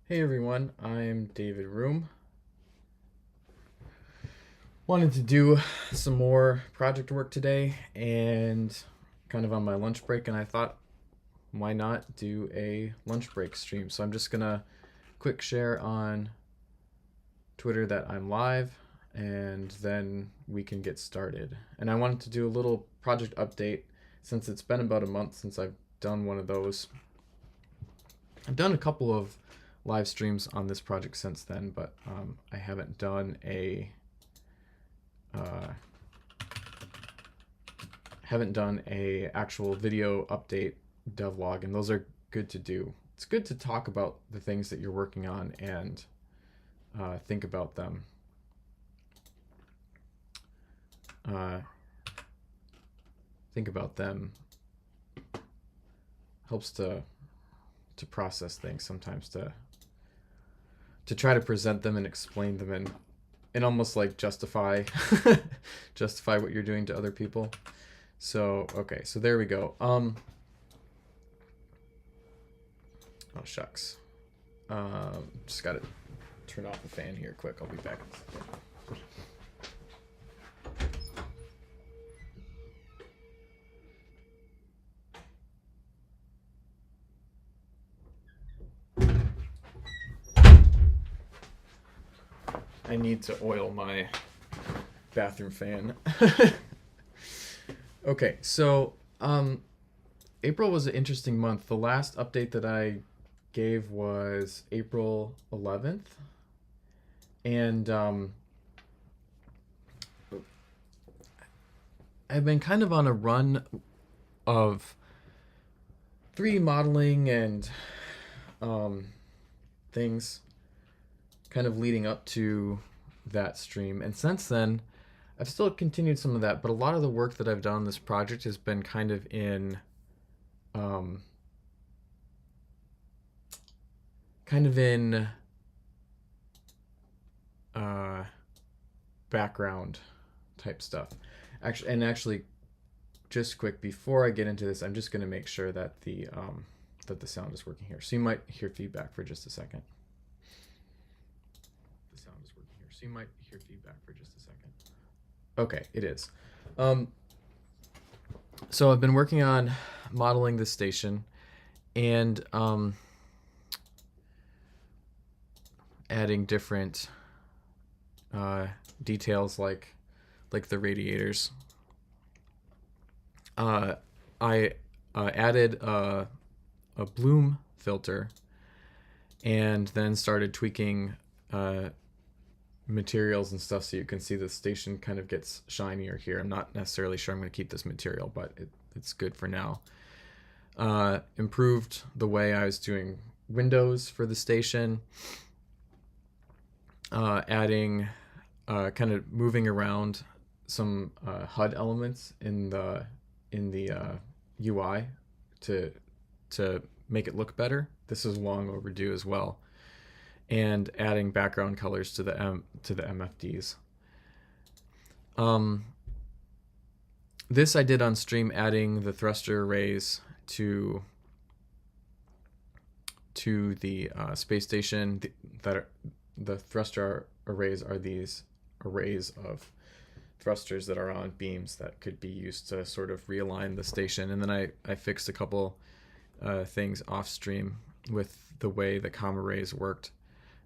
Hey everyone, I'm David Room. Wanted to do some more project work today and kind of on my lunch break, and I thought, why not do a lunch break stream? So I'm just gonna quick share on Twitter that I'm live, and then we can get started. And I wanted to do a little project update since it's been about a month since I've done one of those. I've done a couple of live streams on this project since then, but I haven't done a uh, actual video update devlog, and those are good to do. It's good to talk about the things that you're working on and think about them. Uh, think about them helps to process things sometimes, to try to present them and explain them and almost like justify justify what you're doing to other people. So okay, so there we go. Oh shucks. Just gotta turn off the fan here quick. I'll be back in a second. I need to oil my bathroom fan. Okay, so April was an interesting month. The last update that I gave was April 11th, and I've been kind of on a run of 3D modeling and things kind of leading up to that stream. And since then, I've still continued some of that, but a lot of the work that I've done on this project has been kind of in um, kind of in uh, background type stuff. Actually, just quick before I get into this, I'm just going to make sure that the sound is working here. So you might hear feedback for just a second. The sound is working here, so you might hear feedback for just a second. Okay, it is. So I've been working on modeling this station and adding different details like the radiators. I added a bloom filter and then started tweaking materials and stuff so you can see the station kind of gets shinier here. I'm not necessarily sure I'm going to keep this material, but it's good for now. Improved the way I was doing windows for the station, adding kind of moving around some HUD elements in the UI to make it look better. This is long overdue as well, and adding background colors to the MFDs. This I did on stream, adding the thruster arrays to the space station. The thruster arrays are these arrays of thrusters that are on beams that could be used to sort of realign the station. And then I fixed a couple things off stream with the way the comm arrays worked,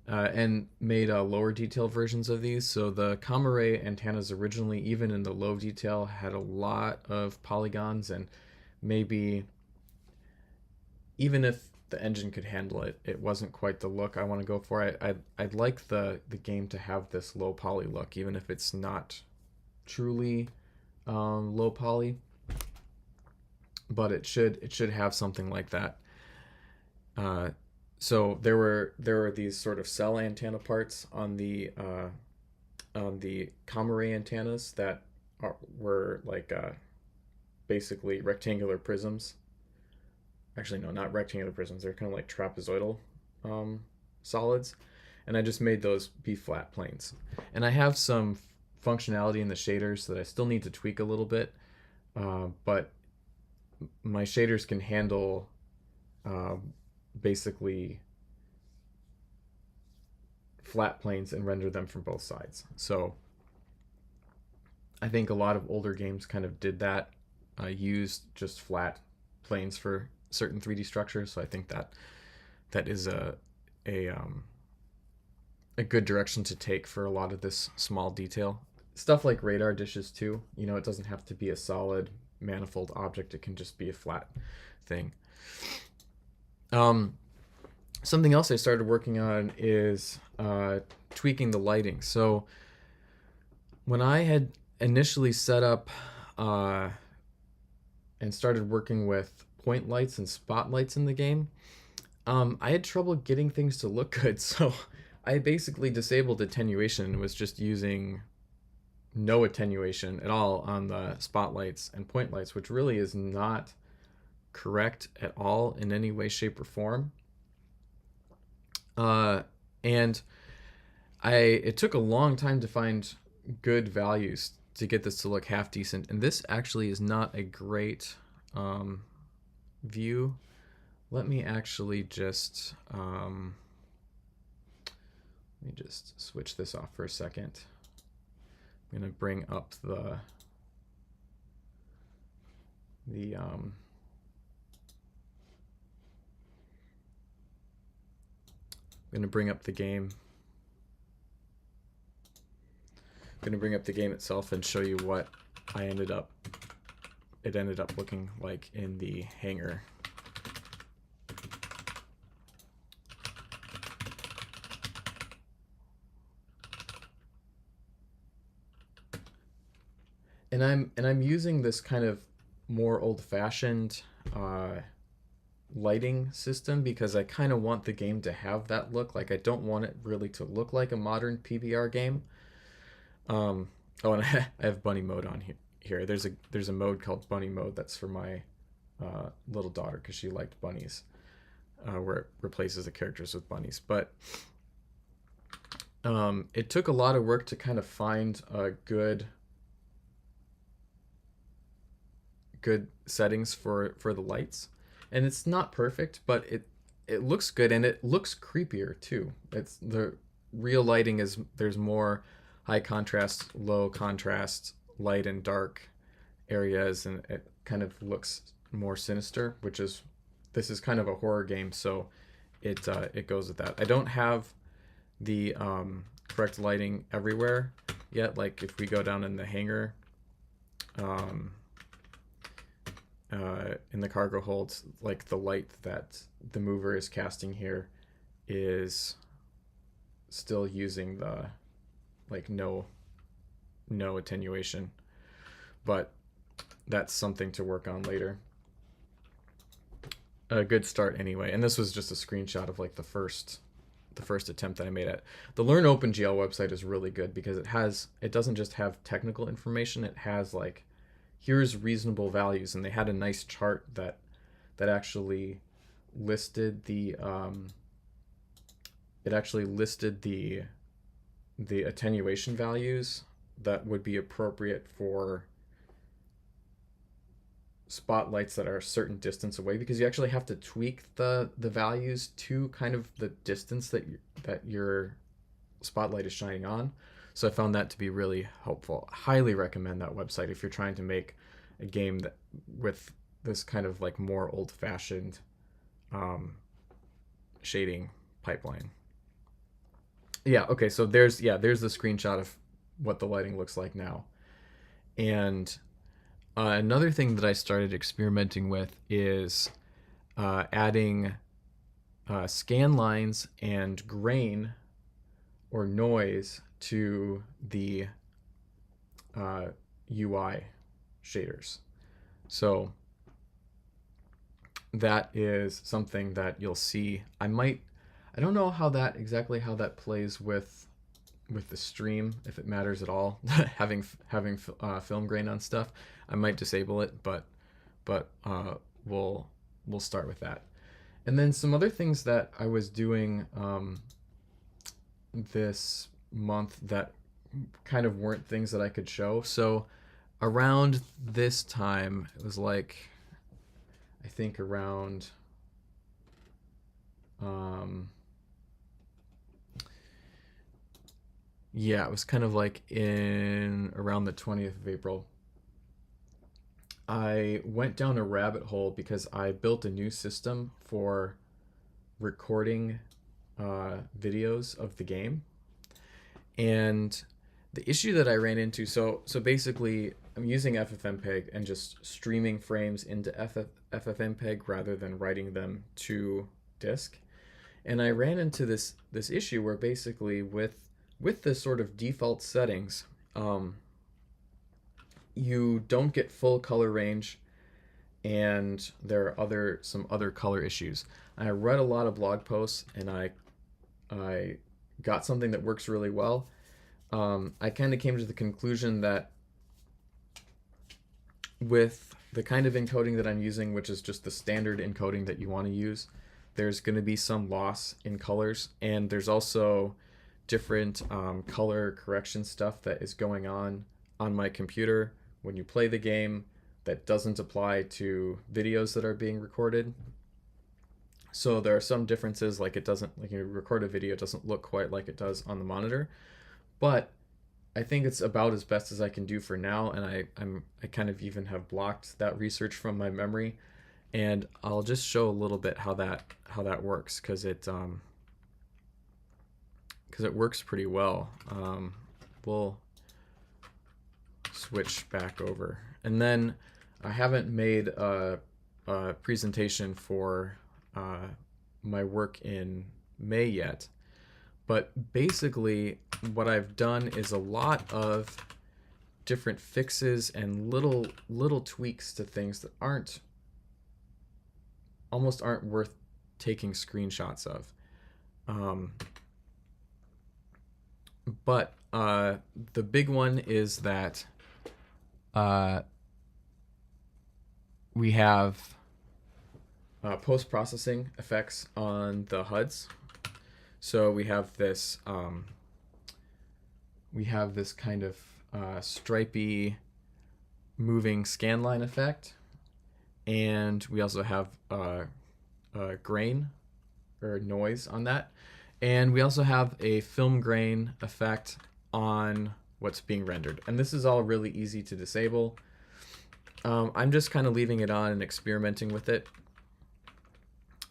and made lower detail versions of these. So the comm array antennas originally, even in the low detail, had a lot of polygons, and maybe even if the engine could handle it, it wasn't quite the look I want to go for. I'd like the game to have this low poly look, even if it's not truly low poly, but it should have something like that. So there were these sort of cell antenna parts on the comm array antennas that were like basically rectangular prisms. Actually, no, not rectangular prisms. They're kind of like trapezoidal solids, and I just made those be flat planes. And I have some functionality in the shaders that I still need to tweak a little bit, but my shaders can handle basically flat planes and render them from both sides. So I think a lot of older games kind of did that, used just flat planes for certain 3D structures. So I think that is a um, a good direction to take for a lot of this small detail stuff, like radar dishes too. You know, it doesn't have to be a solid manifold object; it can just be a flat thing. Um, Something else I started working on is tweaking the lighting. So when I had initially set up uh, and started working with point lights and spotlights in the game, I had trouble getting things to look good. So I basically disabled attenuation and was just using no attenuation at all on the spotlights and point lights, which really is not correct at all in any way, shape, or form. And it took a long time to find good values to get this to look half decent. And this actually is not a great view. Let me actually just let me just switch this off for a second. I'm gonna bring up the I'm gonna bring up the game. I'm gonna bring up the game itself and show you what it ended up looking like in the hangar. And I'm using this kind of more old-fashioned lighting system because I kind of want the game to have that look. Like, I don't want it really to look like a modern PBR game. Oh, and I have bunny mode on here. There's a mode called bunny mode that's for my little daughter because she liked bunnies, where it replaces the characters with bunnies. But it took a lot of work to kind of find a good settings for the lights, and it's not perfect, but it looks good, and it looks creepier too. It's the real lighting is there's more high contrast, low contrast, light and dark areas, and it kind of looks more sinister, which is this is kind of a horror game, so it goes with that. I don't have the correct lighting everywhere yet. Like if we go down in the hangar, in the cargo holds, like the light that the mover is casting here is still using the like no attenuation, but that's something to work on later. A good start anyway, and this was just a screenshot of like the first attempt that I made at the Learn OpenGL website. Is really good because it doesn't just have technical information, it has like here's reasonable values, and they had a nice chart that actually listed the the attenuation values that would be appropriate for spotlights that are a certain distance away, because you actually have to tweak the values to kind of the distance that your spotlight is shining on. So I found that to be really helpful. Highly recommend that website if you're trying to make a game that with this kind of like more old-fashioned shading pipeline. Yeah, okay, so there's the screenshot of what the lighting looks like now. And another thing that I started experimenting with is adding scan lines and grain or noise to the UI shaders. So that is something that you'll see. I don't know how that plays with the stream, if it matters at all. having film grain on stuff, I might disable it, but we'll start with that. And then some other things that I was doing this month that kind of weren't things that I could show. So around this time, it was like, I think around Yeah, it was kind of like in around the 20th of April. I went down a rabbit hole because I built a new system for recording videos of the game. And the issue that I ran into, so basically I'm using FFmpeg and just streaming frames into FFmpeg rather than writing them to disk. And I ran into this issue where basically with the sort of default settings, you don't get full color range, and there are some other color issues. I read a lot of blog posts, and I got something that works really well. I kind of came to the conclusion that with the kind of encoding that I'm using, which is just the standard encoding that you want to use, there's going to be some loss in colors, and there's also different color correction stuff that is going on my computer when you play the game that doesn't apply to videos that are being recorded. So there are some differences, like it doesn't, like you record a video, it doesn't look quite like it does on the monitor. But I think it's about as best as I can do for now, and I kind of even have blocked that research from my memory, and I'll just show a little bit how that works, because it works pretty well. We'll switch back over, and then I haven't made a presentation for my work in May yet, but basically what I've done is a lot of different fixes and little tweaks to things that almost aren't worth taking screenshots of. But the big one is that we have post-processing effects on the HUDs. So we have this kind of stripy moving scanline effect, and we also have grain or noise on that, and we also have a film grain effect on what's being rendered, and this is all really easy to disable. I'm just kind of leaving it on and experimenting with it.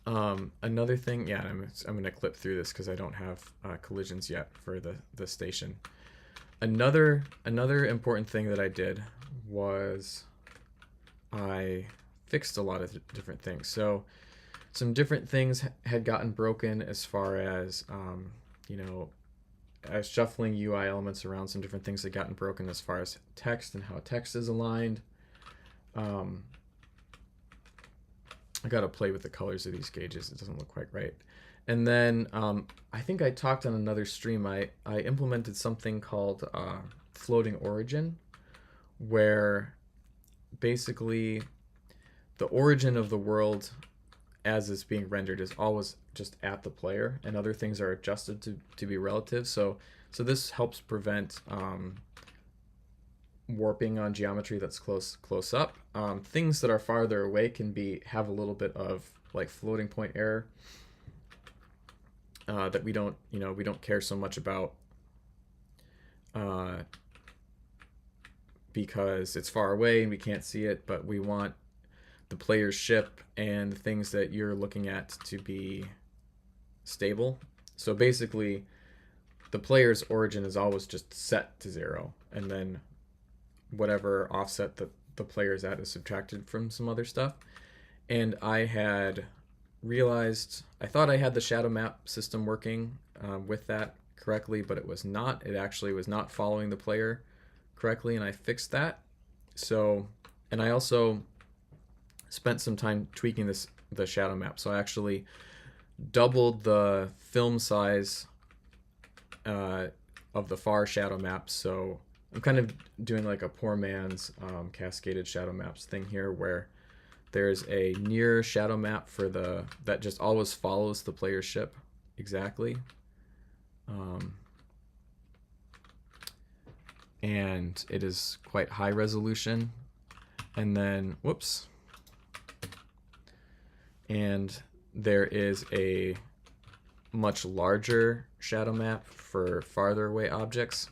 Another thing, yeah, I'm going to clip through this because I don't have collisions yet for the station. Another important thing that I did was I fixed a lot of different things. So some different things had gotten broken as far as, I was shuffling UI elements around. Some different things had gotten broken as far as text and how text is aligned. I gotta play with the colors of these gauges. It doesn't look quite right. And then I think I talked on another stream. I implemented something called floating origin, where basically the origin of the world as it's being rendered is always just at the player, and other things are adjusted to be relative. So this helps prevent warping on geometry that's close up. Things that are farther away can have a little bit of like floating point error that we don't care so much about because it's far away and we can't see it, but we want the player's ship and the things that you're looking at to be stable. So basically the player's origin is always just set to 0, and then whatever offset that the player's at is subtracted from some other stuff. And I had realized, I thought I had the shadow map system working with that correctly, but it was not. It actually was not following the player correctly, and I fixed that. So, and I also spent some time tweaking the shadow map. So I actually doubled the film size of the far shadow map. So I'm kind of doing like a poor man's cascaded shadow maps thing here, where there's a near shadow map for that just always follows the player's ship exactly. And it is quite high resolution. And then, whoops. And there is a much larger shadow map for farther away objects.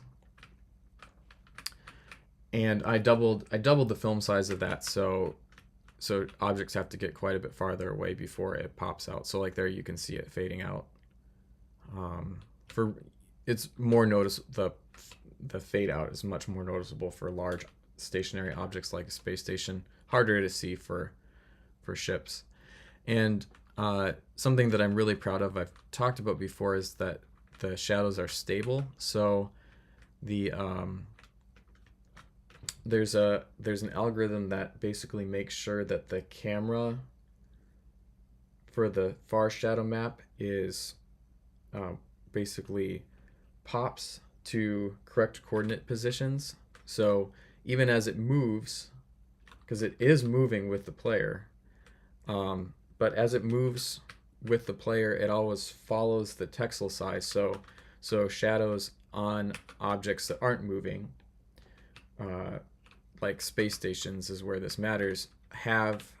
And I doubled the film size of that, so objects have to get quite a bit farther away before it pops out. So like there you can see it fading out. For it's more the fade out is much more noticeable for large stationary objects like a space station, harder to see for ships. And something that I'm really proud of, I've talked about before, is that the shadows are stable. So the there's an algorithm that basically makes sure that the camera for the far shadow map is basically pops to correct coordinate positions. So even as it moves, because it is moving with the player, but as it moves with the player, it always follows the texel size. So shadows on objects that aren't moving, like space stations is where this matters, have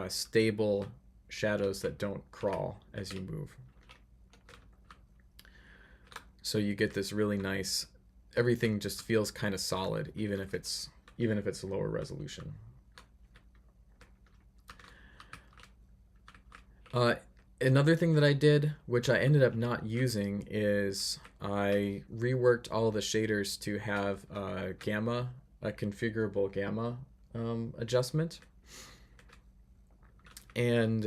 stable shadows that don't crawl as you move. So you get this really nice, everything just feels kind of solid, even if it's lower resolution. Another thing that I did, which I ended up not using, is I reworked all the shaders to have a configurable gamma adjustment, and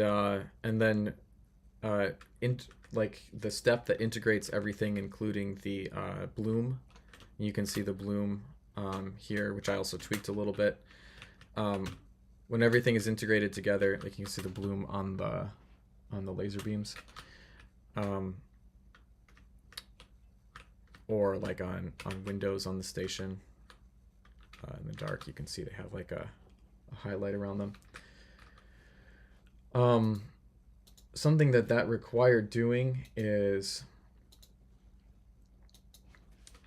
then like the step that integrates everything, including the bloom. You can see the bloom here, which I also tweaked a little bit. When everything is integrated together, like you can see the bloom on the laser beams, or like on windows on the station. In the dark, you can see they have like a highlight around them. Something that required doing is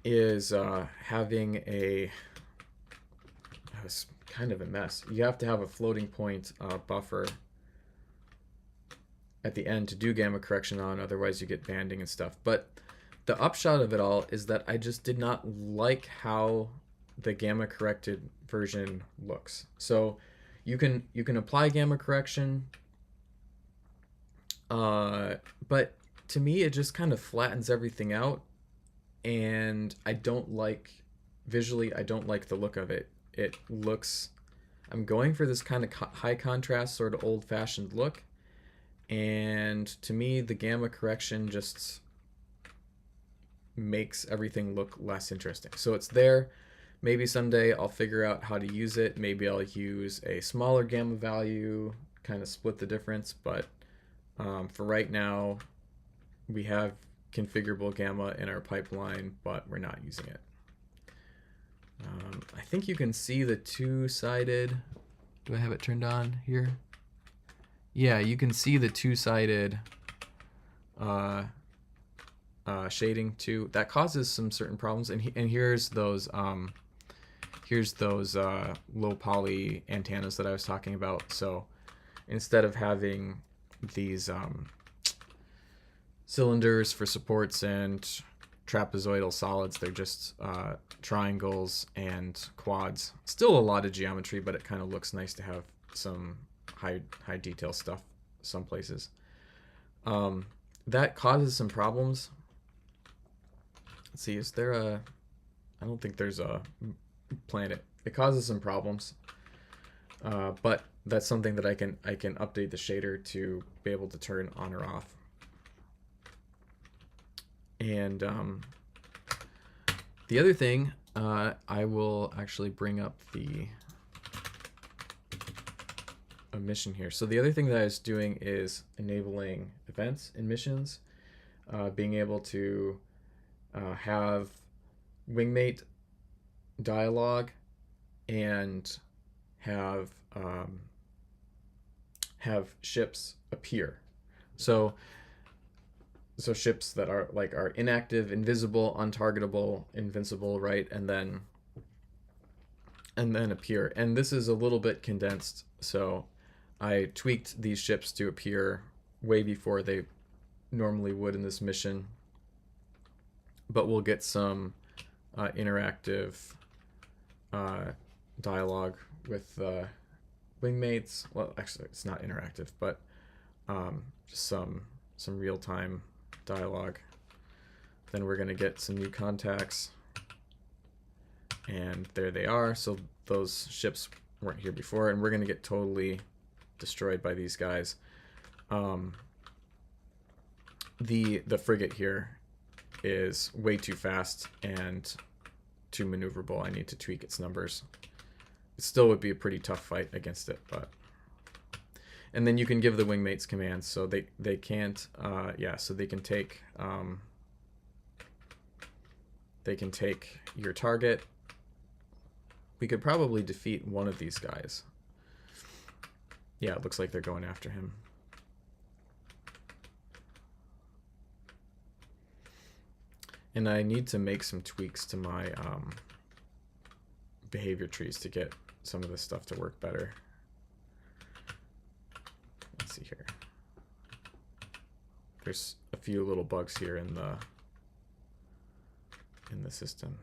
having it was kind of a mess. You have to have a floating point buffer at the end to do gamma correction on, otherwise you get banding and stuff. But the upshot of it all is that I just did not like how the gamma corrected version looks. So you can apply gamma correction, but to me it just kind of flattens everything out, and I don't like visually. I don't like the look of it. It looks, I'm going for this kind of high contrast, sort of old-fashioned look, and to me the gamma correction just makes everything look less interesting. So it's there. Maybe someday I'll figure out how to use it. Maybe I'll use a smaller gamma value, kind of split the difference. But for right now, we have configurable gamma in our pipeline, but we're not using it. I think you can see the two-sided. Do I have it turned on here? Yeah, you can see the two-sided shading too. That causes some certain problems. And here's those low poly antennas that I was talking about. So instead of having these cylinders for supports and trapezoidal solids, they're just triangles and quads. Still a lot of geometry, but it kind of looks nice to have some high detail stuff some places. That causes some problems. Let's see, is there a, I don't think there's a planet. It causes some problems, but that's something that I can update the shader to be able to turn on or off. And the other thing, I will actually bring up the mission here. So the other thing that I was doing is enabling events and missions, being able to have wingmate dialogue and have ships appear. So ships that are inactive, invisible, untargetable, invincible, right? And then appear. And this is a little bit condensed, so I tweaked these ships to appear way before they normally would in this mission, but we'll get some interactive dialogue with wingmates. Well, actually, it's not interactive, but just some real-time dialogue. Then we're gonna get some new contacts, and there they are. So those ships weren't here before, and we're gonna get totally destroyed by these guys. The frigate here is way too fast and too maneuverable. I need to tweak its numbers. It still would be a pretty tough fight against it, but... And then you can give the wingmates commands, so they can't, so they can take your target. We could probably defeat one of these guys. Yeah, it looks like they're going after him. And I need to make some tweaks to my behavior trees to get some of this stuff to work better. Let's see here. There's a few little bugs here in the system.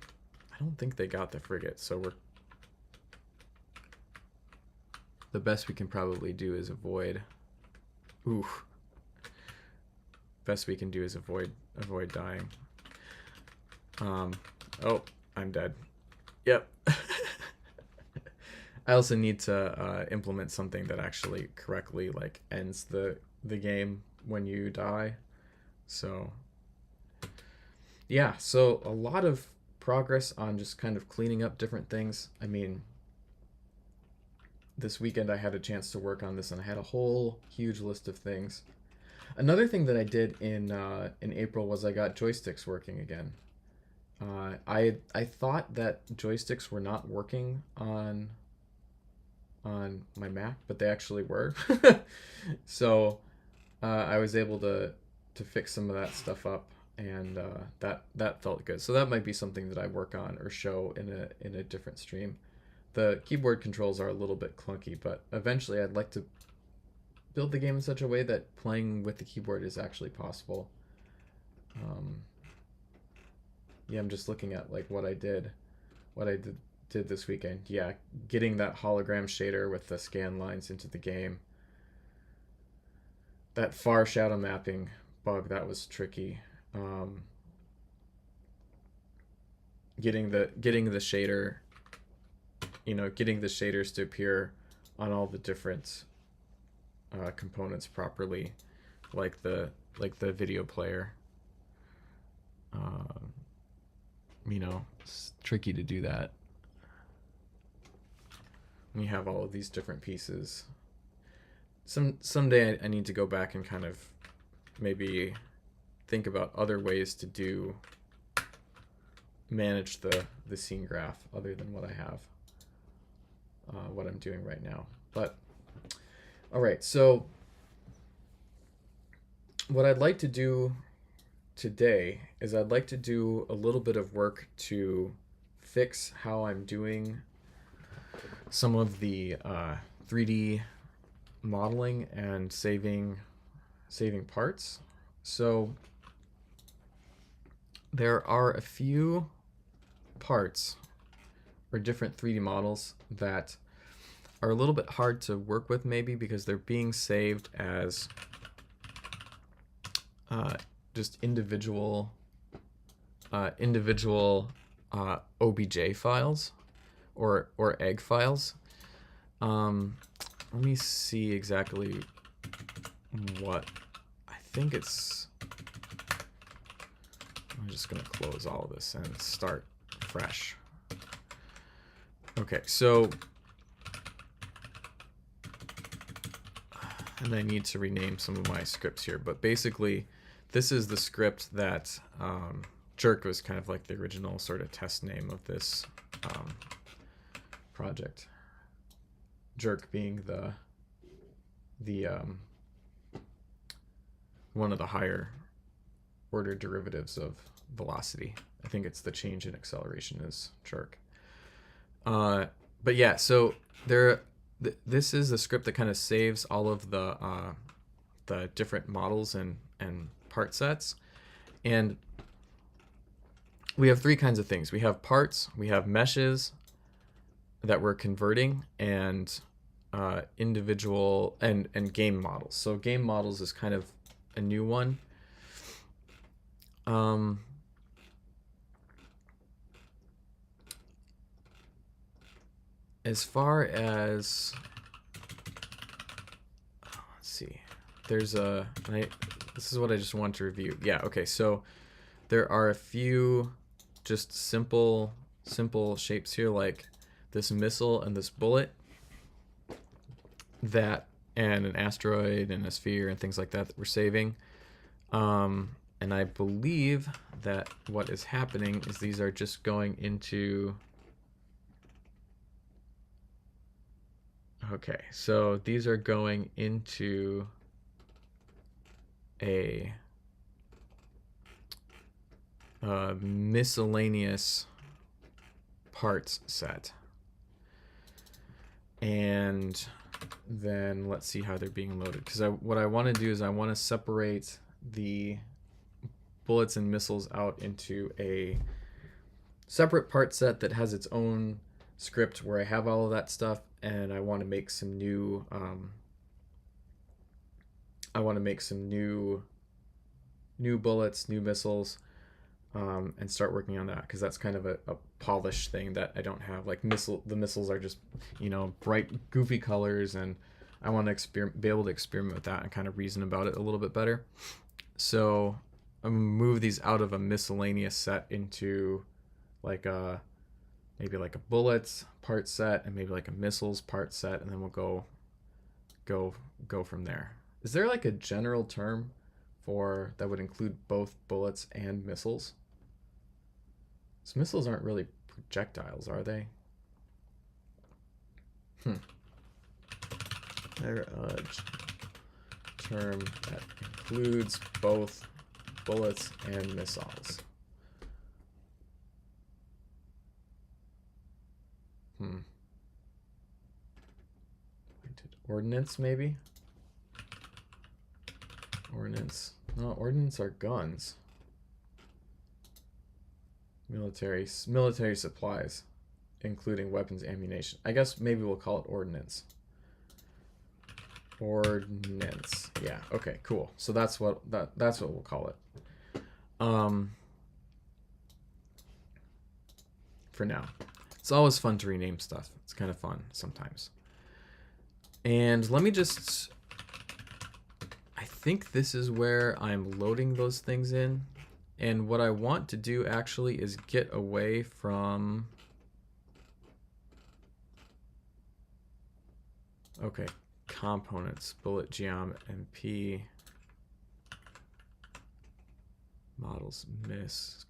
I don't think they got the frigate, so the best we can probably do is avoid. Ooh. Best we can do is avoid dying. Oh, I'm dead. Yep. I also need to implement something that actually correctly like ends the game when you die. So yeah, so a lot of progress on just kind of cleaning up different things. I mean, this weekend I had a chance to work on this, and I had a whole huge list of things. Another thing that I did in April was I got joysticks working again. I thought that joysticks were not working on my Mac, but they actually were. So I was able to fix some of that stuff up, and that felt good. So that might be something that I work on or show in a different stream. The keyboard controls are a little bit clunky, but eventually I'd like to build the game in such a way that playing with the keyboard is actually possible. Yeah, I'm just looking at like what I did this weekend. Yeah, getting that hologram shader with the scan lines into the game. That far shadow mapping bug, that was tricky. Getting the shader, getting the shaders to appear on all the different components properly, like the video player. It's tricky to do that. We have all of these different pieces. Someday I need to go back and kind of maybe think about other ways to manage the scene graph other than what I have, what I'm doing right now. But all right, so what I'd like to do today is I'd like to do a little bit of work to fix how I'm doing some of the 3D modeling and saving parts. So there are a few parts or different 3D models that are a little bit hard to work with, maybe because they're being saved as just individual OBJ files or egg files. Let me see exactly what I think it's. I'm just gonna close all of this and start fresh. Okay, so and I need to rename some of my scripts here, but basically this is the script that Jerk was kind of like the original sort of test name of this project. Jerk being the one of the higher order derivatives of velocity. I think it's the change in acceleration is jerk. But yeah, so this is the script that kind of saves all of the different models and part sets. And we have three kinds of things. We have parts, we have meshes that we're converting, and individual and game models. So game models is kind of a new one. As far as, let's see, there's this is what I just want to review. Yeah, okay, so there are a few just simple shapes here, like this missile and this bullet, that, and an asteroid and a sphere and things like that that we're saving. And I believe that what is happening is these are just going into, okay, so these are going into a miscellaneous parts set. And then let's see how they're being loaded, because what I want to do is I want to separate the bullets and missiles out into a separate part set that has its own script where I have all of that stuff, and I want to make some new new bullets, new missiles, and start working on that, because that's kind of a polished thing that I don't have. Like the missiles are just, you know, bright, goofy colors, and I want to be able to experiment with that and kind of reason about it a little bit better. So I'm gonna move these out of a miscellaneous set into like maybe like a bullets part set and maybe like a missiles part set, and then we'll go from there. Is there like a general term for that would include both bullets and missiles? So missiles aren't really projectiles, are they? There a term that includes both bullets and missiles. Ordnance, maybe? Ordnance. No, ordnance are guns. Military supplies, including weapons, ammunition. I guess maybe we'll call it ordnance. Ordnance. Yeah. Okay. Cool. So that's what we'll call it. For now, it's always fun to rename stuff. It's kind of fun sometimes. And let me just, I think this is where I'm loading those things in. And what I want to do actually is get away from, okay, components, bullet geom, MP, models, miss,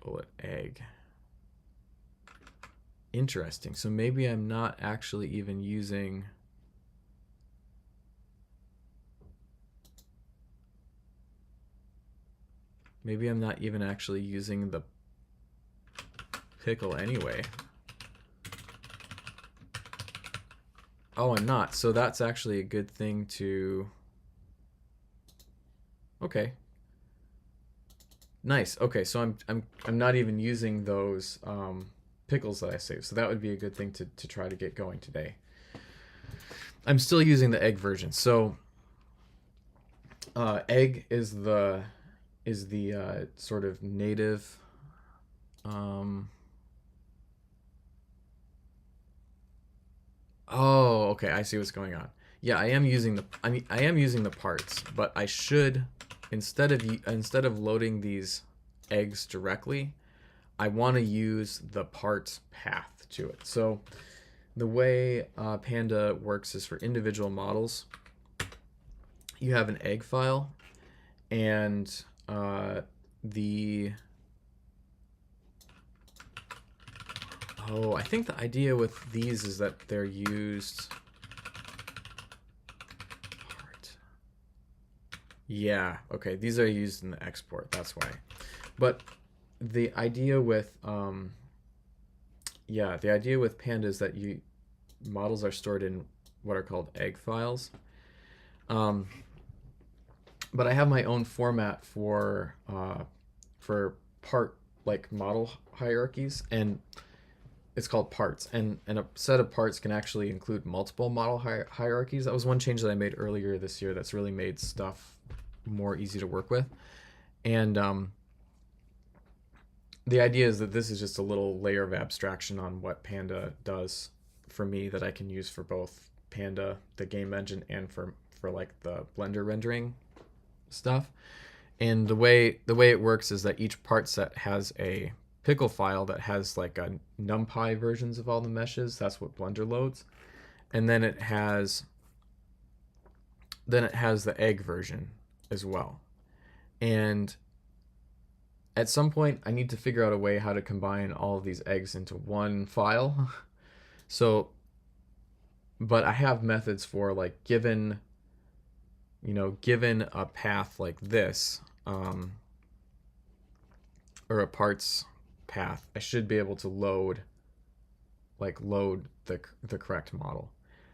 bullet, egg. Interesting. So maybe I'm not actually even using, maybe I'm not even actually using the pickle anyway. Oh, I'm not. So that's actually a good thing to, okay. Nice. Okay, so I'm not even using those pickles that I saved. So that would be a good thing to try to get going today. I'm still using the egg version. So egg is the sort of native oh, okay, I see what's going on. Yeah, I am using the parts, but I should, instead of loading these eggs directly, I want to use the parts path to it. So the way Panda works is for individual models. You have an egg file, and oh, I think the idea with these is that they're used. Yeah, okay, these are used in the export, that's why. But the idea with the idea with Panda is that models are stored in what are called egg files. but I have my own format for part like model hierarchies, and it's called parts, and a set of parts can actually include multiple model hierarchies. That was one change that I made earlier this year that's really made stuff more easy to work with. And the idea is that this is just a little layer of abstraction on what Panda does for me that I can use for both Panda, the game engine, and for like the Blender rendering stuff. And the way it works is that each part set has a pickle file that has like a NumPy versions of all the meshes. That's what Blender loads. And then it has the egg version as well. And at some point I need to figure out a way how to combine all of these eggs into one file. So, but I have methods for like given a path like this, or a parts path, I should be able to load the correct model,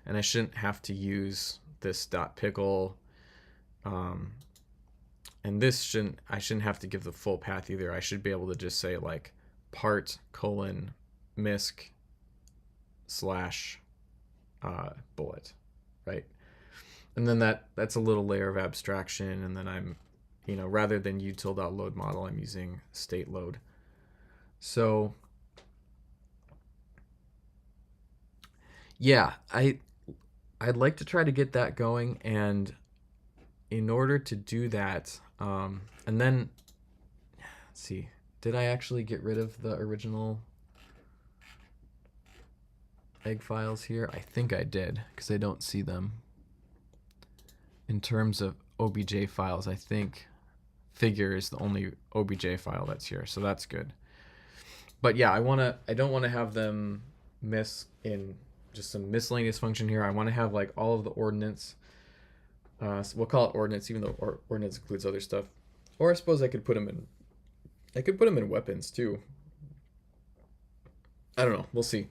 and I shouldn't have to use this dot pickle, and I shouldn't have to give the full path either. I should be able to just say like part : misc slash bullet, right? And then that's a little layer of abstraction, and then I'm, rather than util.load model, I'm using state load. So yeah, I'd like to try to get that going, and in order to do that, and then let's see, did I actually get rid of the original egg files here? I think I did, because I don't see them. In terms of OBJ files, I think figure is the only OBJ file that's here, so that's good. But yeah, I don't want to have them miss in just some miscellaneous function here. I want to have like all of the ordinates. So we'll call it ordinates, even though ordinates includes other stuff. Or I suppose I could put them in weapons too. I don't know. We'll see.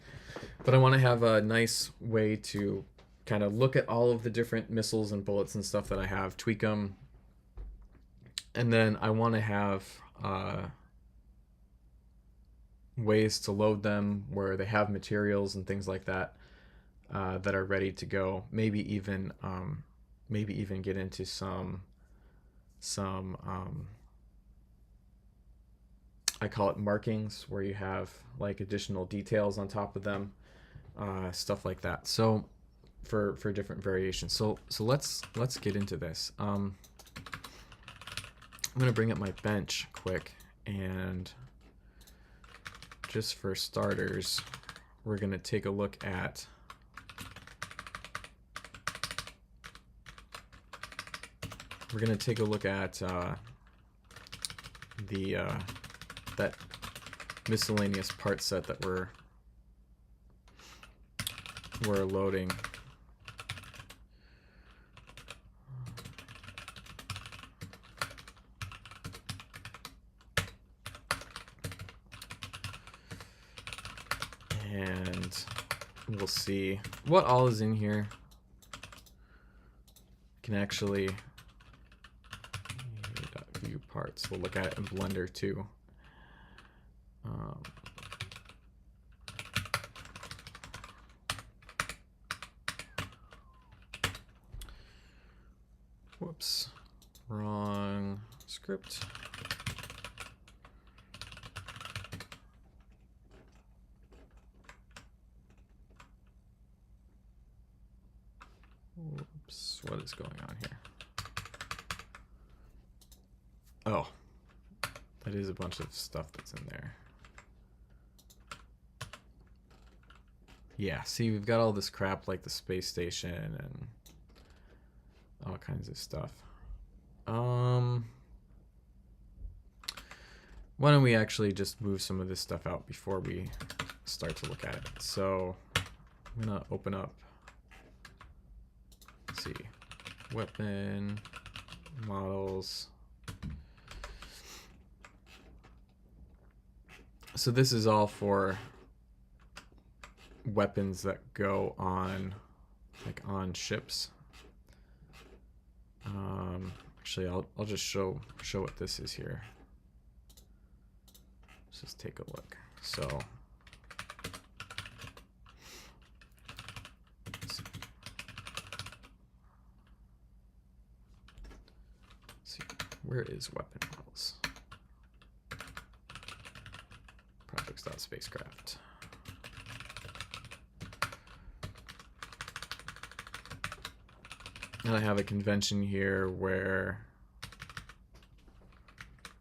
But I want to have a nice way to kind of look at all of the different missiles and bullets and stuff that I have, tweak them, and then I want to have ways to load them where they have materials and things like that that are ready to go. Maybe even get into some I call it markings, where you have like additional details on top of them, stuff like that. So for different variations. So let's get into this. I'm gonna bring up my bench quick, and just for starters, we're gonna take a look at that miscellaneous part set that we're loading. And we'll see what all is in here. Can actually view parts. We'll look at it in Blender too. Whoops, wrong script. Whoops, what is going on here? Oh, that is a bunch of stuff that's in there. Yeah, see, we've got all this crap like the space station and all kinds of stuff. Why don't we actually just move some of this stuff out before we start to look at it? So I'm gonna open up, let's see, weapon, models. So this is all for weapons that go on, like on ships. Actually, I'll just show what this is here. Let's just take a look. So let's see, where is weapon models? Projects.spacecraft. And I have a convention here where,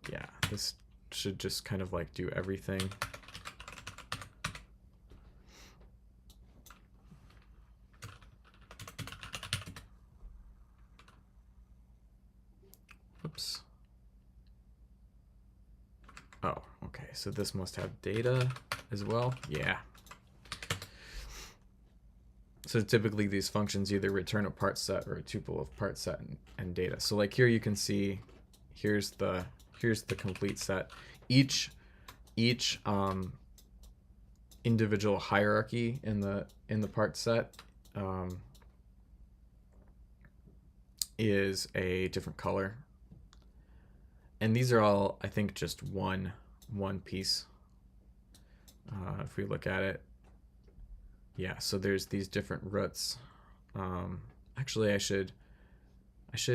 yeah, this should just kind of like do everything. Oops. Oh, okay, so this must have data as well. Yeah. So typically these functions either return a part set or a tuple of part set and data. So like here you can see, here's the complete set. Each individual hierarchy in the part set is a different color, and these are all, I think, just one piece. If we look at it. Yeah, so there's these different roots. Actually, I should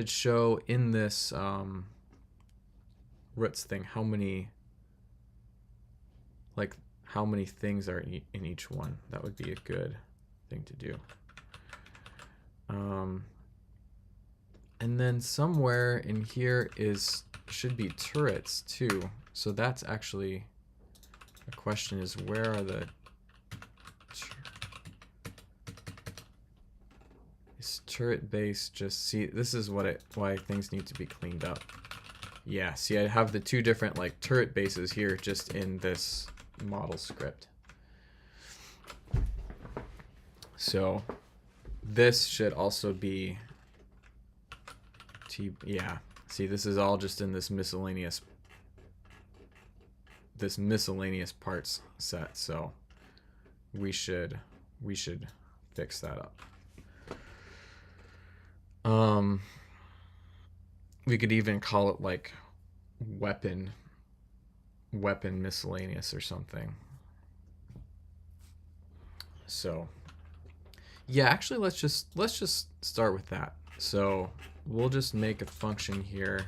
show in this roots thing how many things are in each one. That would be a good thing to do. And then somewhere in here should be turrets too. So that's actually the question: is where are the turret base? Just see, this is why things need to be cleaned up. Yeah, see, I have the two different like turret bases here just in this model script. So this should also be yeah, see, this is all just in this miscellaneous parts set. So we should fix that up. We could even call it like weapon miscellaneous or something. So yeah, actually let's just start with that. So we'll just make a function here.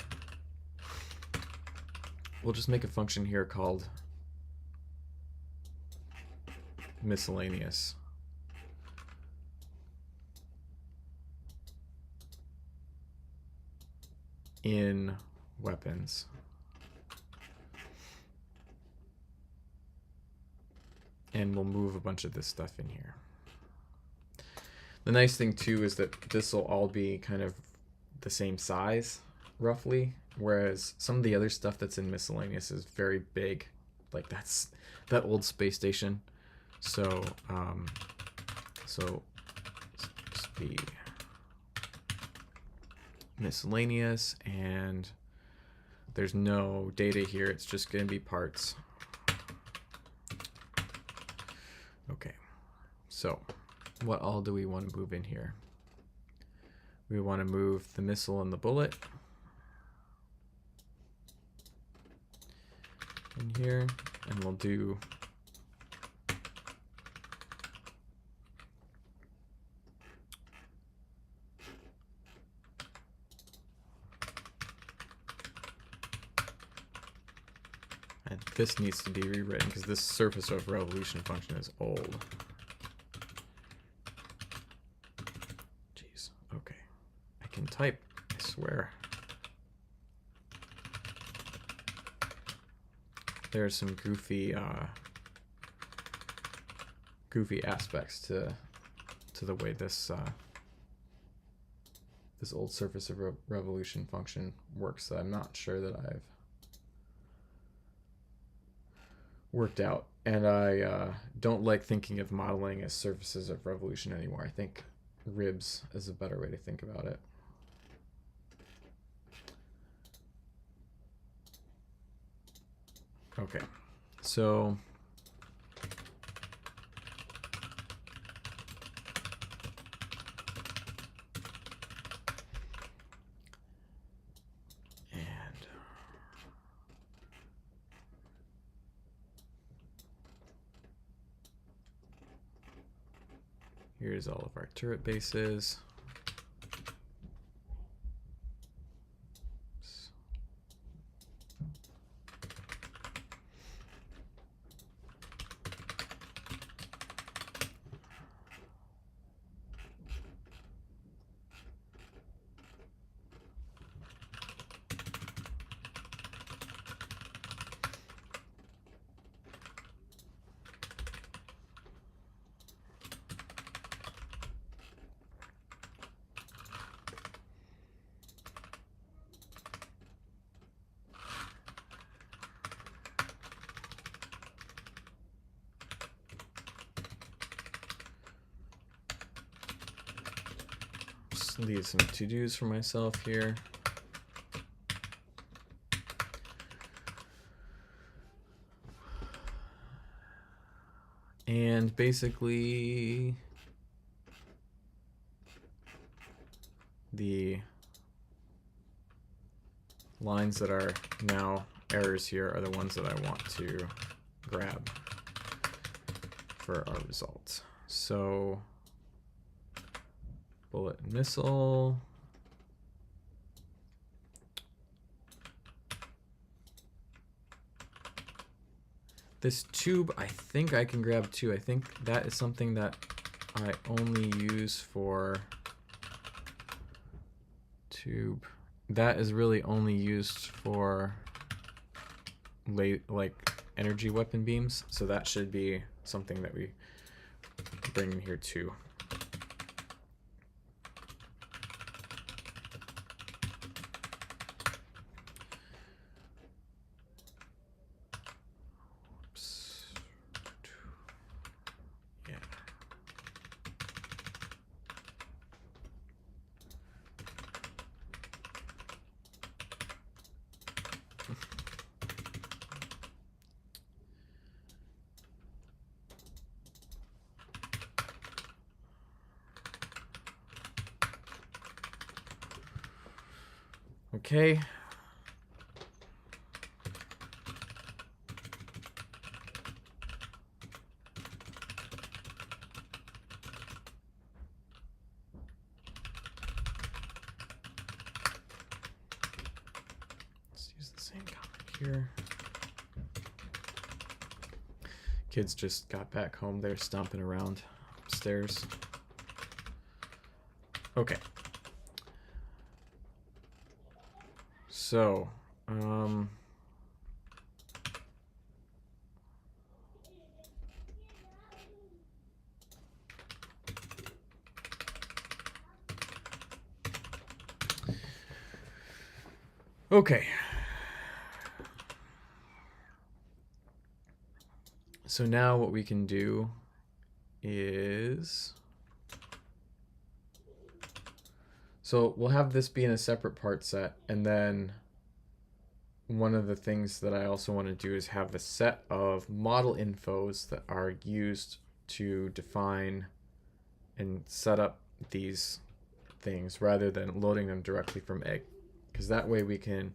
We'll just make a function here called miscellaneous. In weapons. And we'll move a bunch of this stuff in here. The nice thing too is that this will all be kind of the same size, roughly, whereas some of the other stuff that's in miscellaneous is very big. Like that's that old space station. So so just be miscellaneous, and there's no data here. It's just going to be parts. Okay, so what all do we want to move in here? We want to move the missile and the bullet in here, and we'll do and this needs to be rewritten because this surface of revolution function is old. Jeez, okay. I can type, I swear. There's some goofy aspects to the way this this old surface of revolution function works that I'm not sure that I've worked out. And I don't like thinking of modeling as surfaces of revolution anymore. I think ribs is a better way to think about it. Okay, so Here's all of our turret bases. Leave some to-dos for myself here. And basically the lines that are now errors here are the ones that I want to grab for our results. So bullet and missile. This tube, I think I can grab too. I think that is something that I only use for tube. That is really only used for like energy weapon beams. So that should be something that we bring in here too. Okay. Let's use the same comment here. Kids just got back home. They're stomping around upstairs. Okay. So, okay. So now what we can do is, so we'll have this be in a separate part set, and then one of the things that I also want to do is have the set of model infos that are used to define and set up these things rather than loading them directly from egg, because that way we can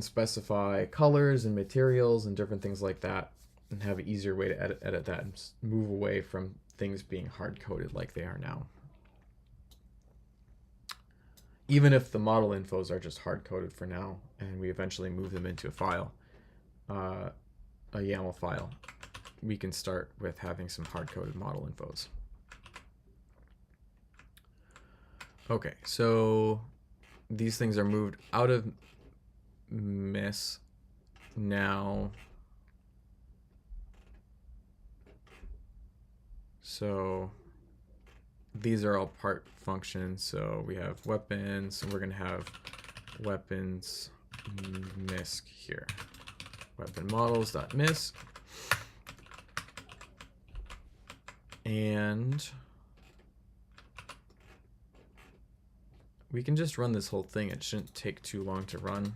specify colors and materials and different things like that, and have an easier way to edit that and move away from things being hard-coded like they are now. Even if the model infos are just hard-coded for now, and we eventually move them into a file, a YAML file, we can start with having some hard-coded model infos. Okay, so these things are moved out of miss now. So these are all part functions. So we have weapons, and we're going to have weapons misc here. Weapon models.misc. And we can just run this whole thing. It shouldn't take too long to run.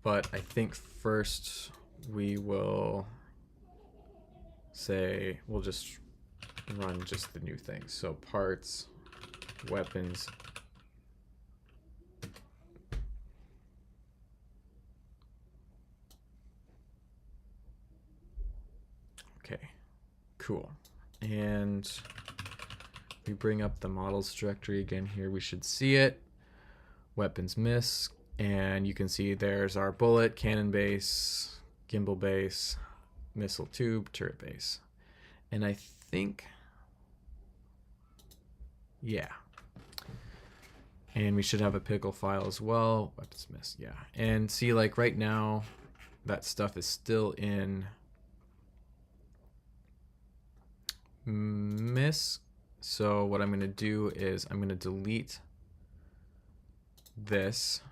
But I think first we will say, we'll just run just the new things. So parts, weapons, Cool. And we bring up the models directory again here. We should see it. Weapons miss. And you can see there's our bullet, cannon base, gimbal base, missile tube, turret base. And I think, yeah. And we should have a pickle file as well. Weapons miss, yeah. And see, like right now, that stuff is still in miss. So what I'm going to do is I'm going to delete this.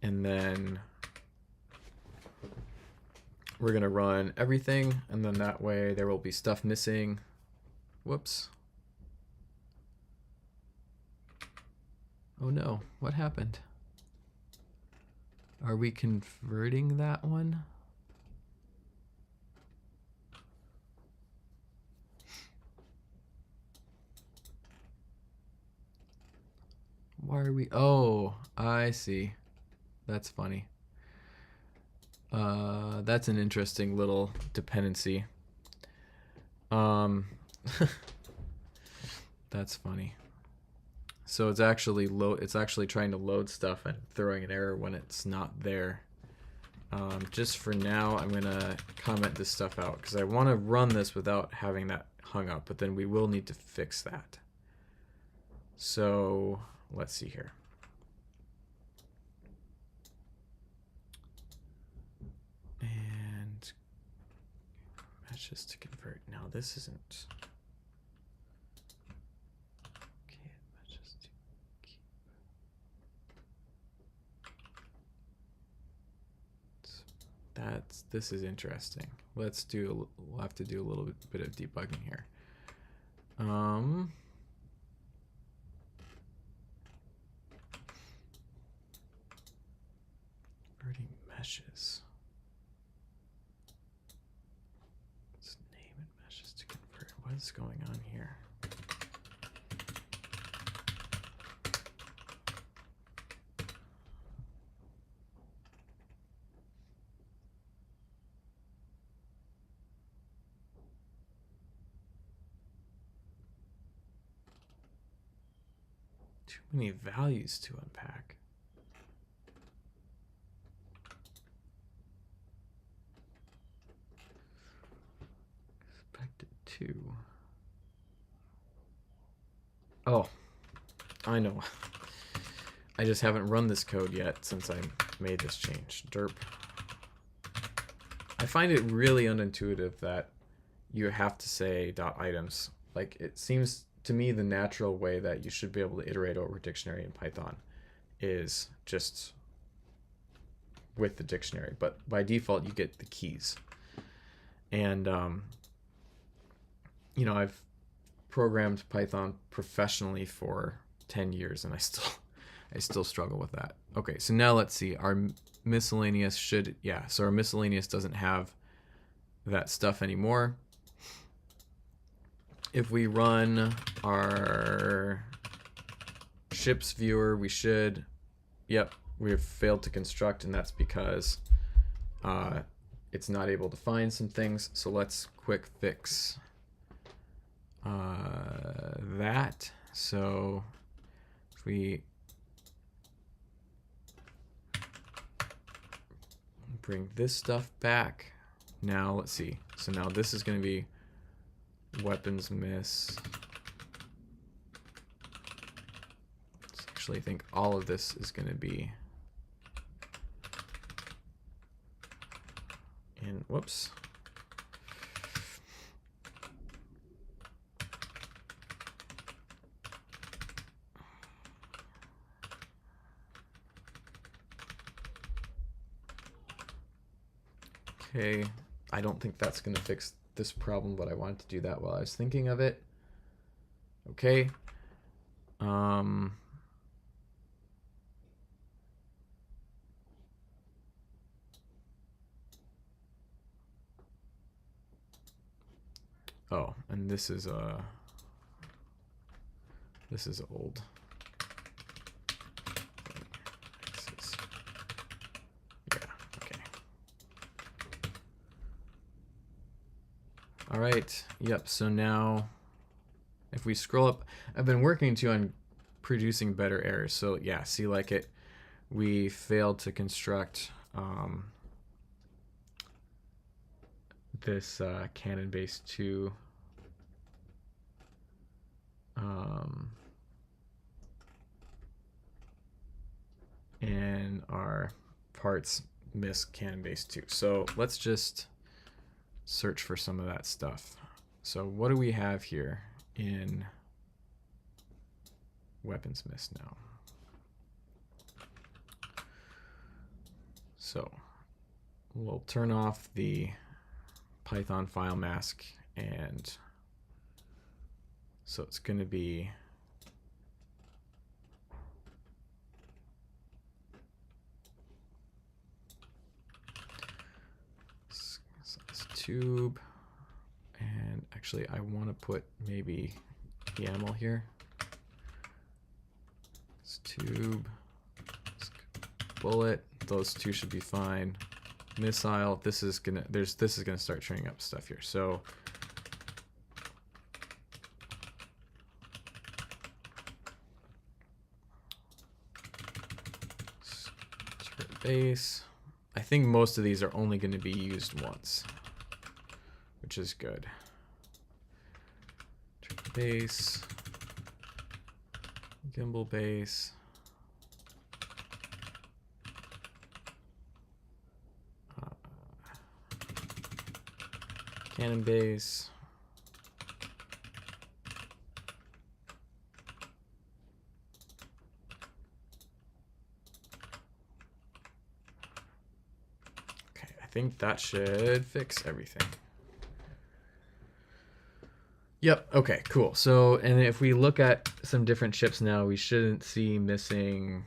And then we're going to run everything. And then that way there will be stuff missing. Whoops. Oh no, what happened? Are we converting that one? Why are we? Oh, I see. That's funny. That's an interesting little dependency. That's funny. So it's actually trying to load stuff and throwing an error when it's not there. Just for now, I'm gonna comment this stuff out because I want to run this without having that hung up, but then we will need to fix that. So let's see here. And matches to convert. Now this isn't. Okay, matches to keep. This is interesting. We'll have to do a little bit of debugging here. Converting meshes. Let's name it meshes to convert. What is going on here? Too many values to unpack. Expected to. Oh, I know. I just haven't run this code yet since I made this change. Derp. I find it really unintuitive that you have to say .items. Like, it seems to me the natural way that you should be able to iterate over dictionary in Python is just with the dictionary, but by default you get the keys. And you know, I've programmed Python professionally for 10 years and I still struggle with that. Okay, so now let's see. Our miscellaneous should, yeah, so our miscellaneous doesn't have that stuff anymore. If we run our ships viewer, we should, yep, we have failed to construct, and that's because it's not able to find some things. So let's quick fix that. So if we bring this stuff back, now let's see. So now this is going to be weapons miss. So actually, I think all of this is going to be in, whoops. Okay, I don't think that's going to fix this problem, but I wanted to do that while I was thinking of it. Okay. Oh, and this is old. Yeah, okay. right. Yep. So now if we scroll up, I've been working too on producing better errors. So yeah, see like it, we failed to construct this Canon base 2 and our parts miss Canon base 2. So let's just search for some of that stuff. So what do we have here in weapons miss now? So we'll turn off the Python file mask, and so it's going to be size tube, and actually I want to put maybe YAML here. It's tube, bullet, those two should be fine. Missile, this is gonna start turning up stuff here. So base. I think most of these are only going to be used once, which is good. Base, gimbal base. Canon base. Okay, I think that should fix everything. Yep, okay, cool. So, and if we look at some different chips now, we shouldn't see missing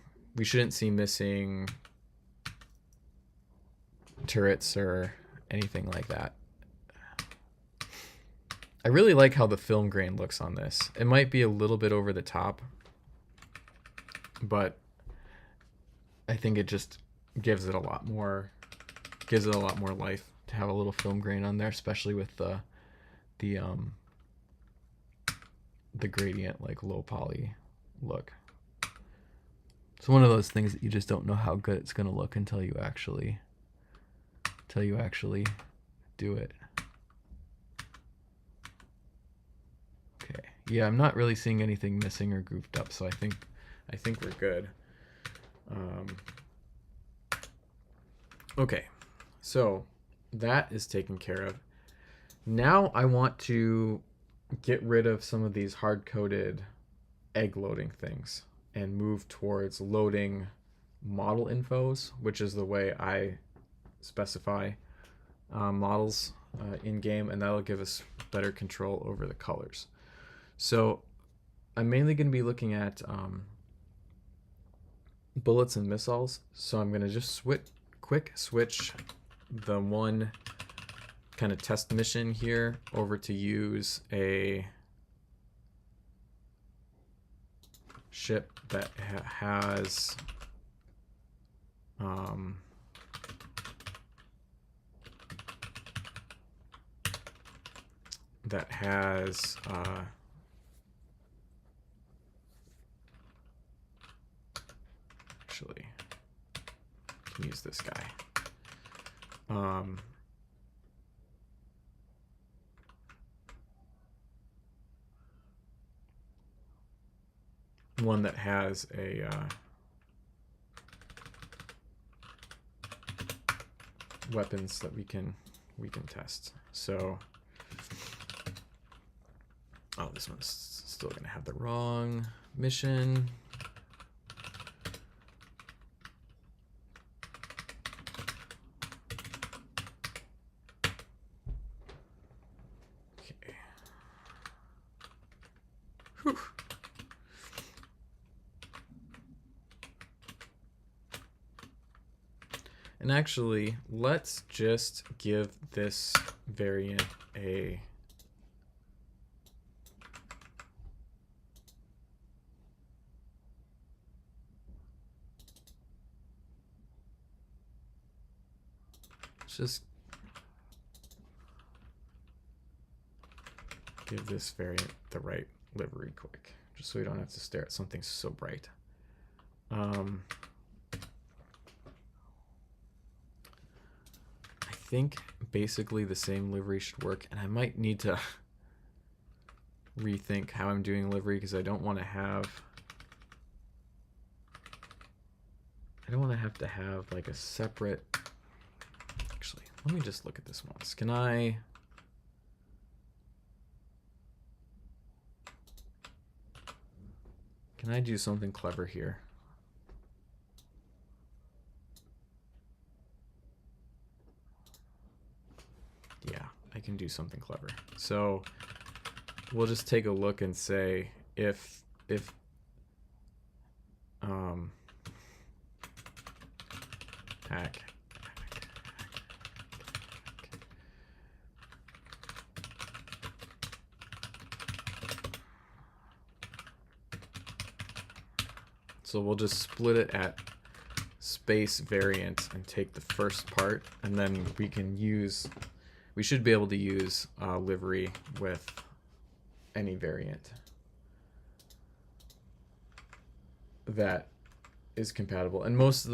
turrets or anything like that. I really like how the film grain looks on this. It might be a little bit over the top, but I think it just gives it a lot more life to have a little film grain on there, especially with the gradient, like low poly look. It's one of those things that you just don't know how good it's gonna look until you actually do it. Okay, yeah, I'm not really seeing anything missing or goofed up, so I think we're good. Okay, so that is taken care of. Now I want to get rid of some of these hard-coded egg loading things and move towards loading model infos, which is the way I specify models in game, and that'll give us better control over the colors. So I'm mainly going to be looking at bullets and missiles. So I'm going to just quick switch the one kind of test mission here over to use a ship that has actually, I can use this guy. One that has a weapons that we can test. So, oh, this one's still gonna have the wrong mission. Okay. Whew. And actually, let's just give this variant a just give this variant the right livery quick, just so we don't have to stare at something so bright. I think basically the same livery should work, and I might need to rethink how I'm doing livery because I don't want to have to have like a separate. Actually, let me just look at this once. Can I do something clever here? Yeah, I can do something clever. So we'll just take a look and say if hack so we'll just split it at space variant and take the first part, and then we should be able to use livery with any variant that is compatible, and most of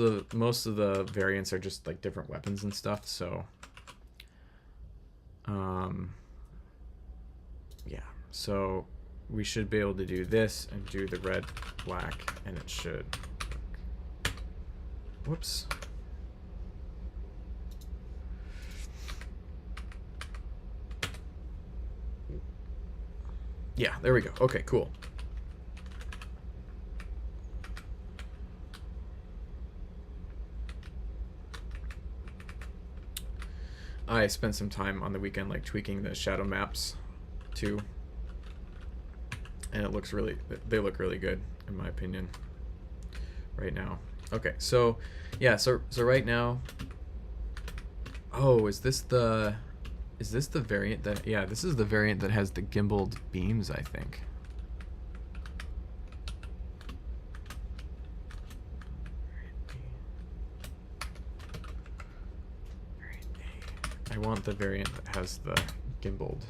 the variants are just like different weapons and stuff. So yeah, so we should be able to do this and do the red black, and it should work. Whoops. Yeah, there we go. Okay, cool. I spent some time on the weekend like tweaking the shadow maps too, and they look really good in my opinion right now. Okay, so yeah, so right now, oh, is this the variant that, yeah, this is the variant that has the gimbaled beams, I think. I want the variant that has the gimbaled.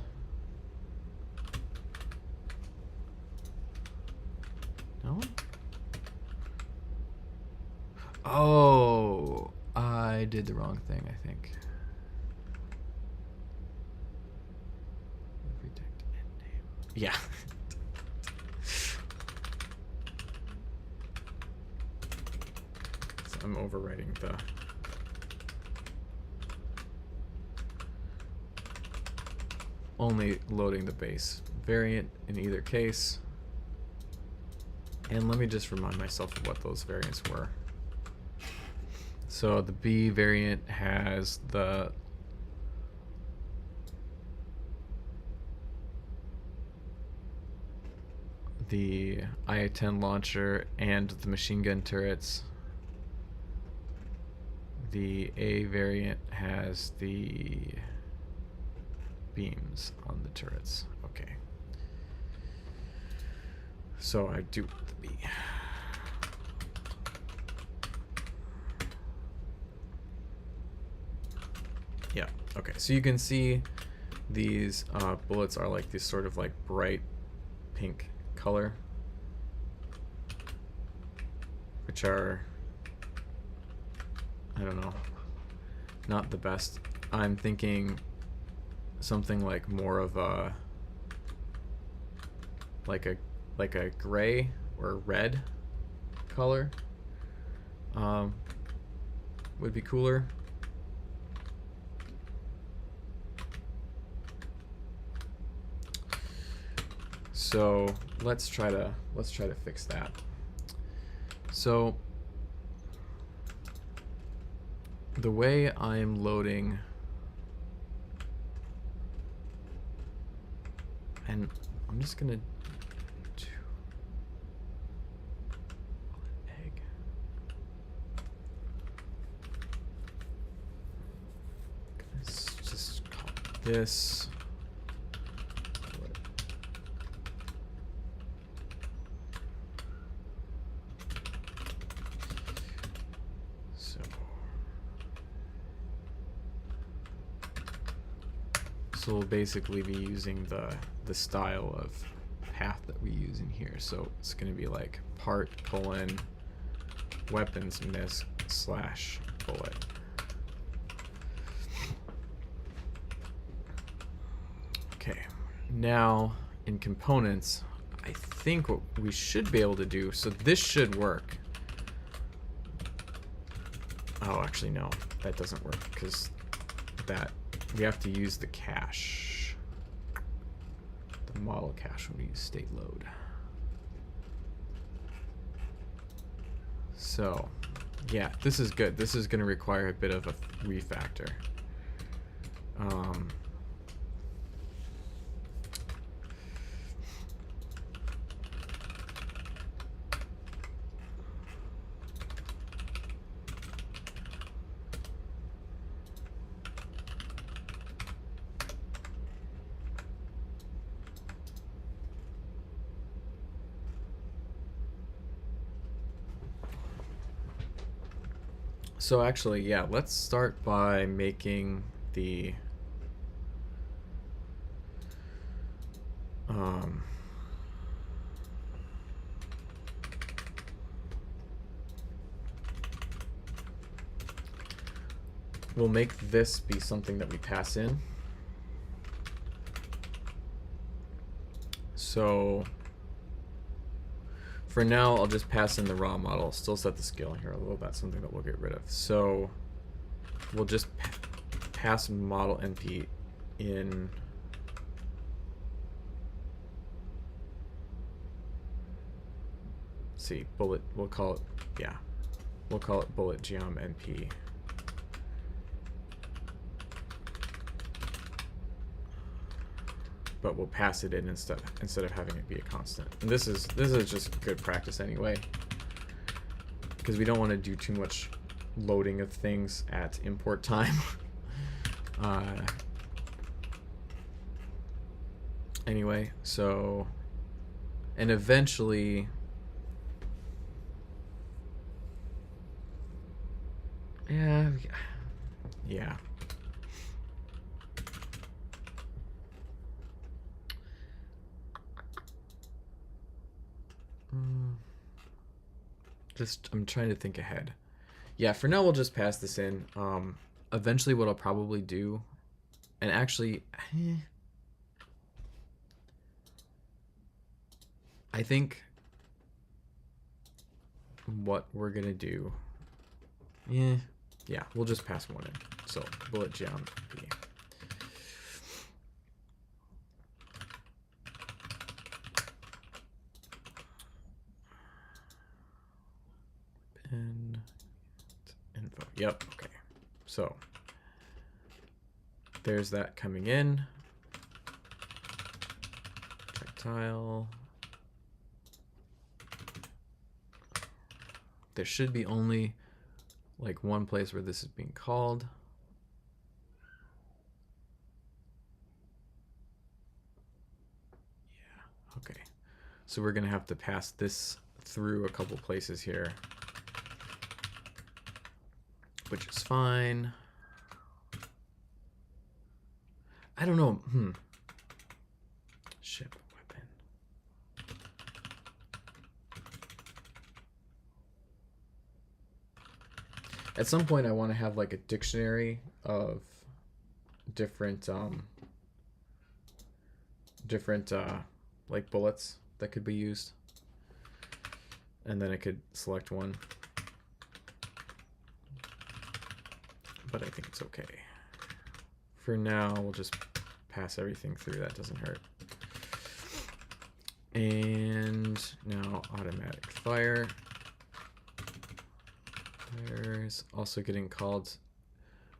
No? Oh, I did the wrong thing, I think. Yeah. So I'm overwriting the only loading the base variant in either case. And let me just remind myself of what those variants were. So the B variant has the IA-10 launcher and the machine gun turrets. The A variant has the beams on the turrets. Okay. So I do the B. Yeah, okay. So you can see these bullets are like this sort of like bright pink color, which are, I don't know, not the best. I'm thinking something like more of a like a gray or red color would be cooler. So let's try to fix that. So the way I'm loading, and I'm just gonna do egg. Let's just call this. So we'll basically be using the style of path that we use in here. So it's going to be like part colon weapons misc slash bullet. Okay, now in components, I think what we should be able to do, so this should work. Oh, actually no, that doesn't work because that we have to use the cache, the model cache when we use state load. So yeah, this is good. This is going to require a bit of a refactor. So actually, yeah, let's start by making the we'll make this be something that we pass in. So for now, I'll just pass in the raw model. Still set the scale here a little. That's something that we'll get rid of. So we'll just pass model NP in. Let's see, bullet. We'll call it, yeah. We'll call it bullet geom NP. But we'll pass it in instead of having it be a constant. And this is just good practice anyway, because we don't want to do too much loading of things at import time. Anyway, so, and eventually, yeah. I'm trying to think ahead. Yeah, for now we'll just pass this in. Eventually what I'll probably do, and actually, I think what we're gonna do, yeah, we'll just pass one in. So bullet geom P. And info. Yep. Okay. So there's that coming in. Tile. There should be only like one place where this is being called. Yeah. Okay. So we're gonna have to pass this through a couple places here, which is fine. I don't know. Ship weapon. At some point, I want to have like a dictionary of different like bullets that could be used, and then I could select one. But I think it's okay. For now, we'll just pass everything through. That doesn't hurt. And now automatic fire. There's also getting called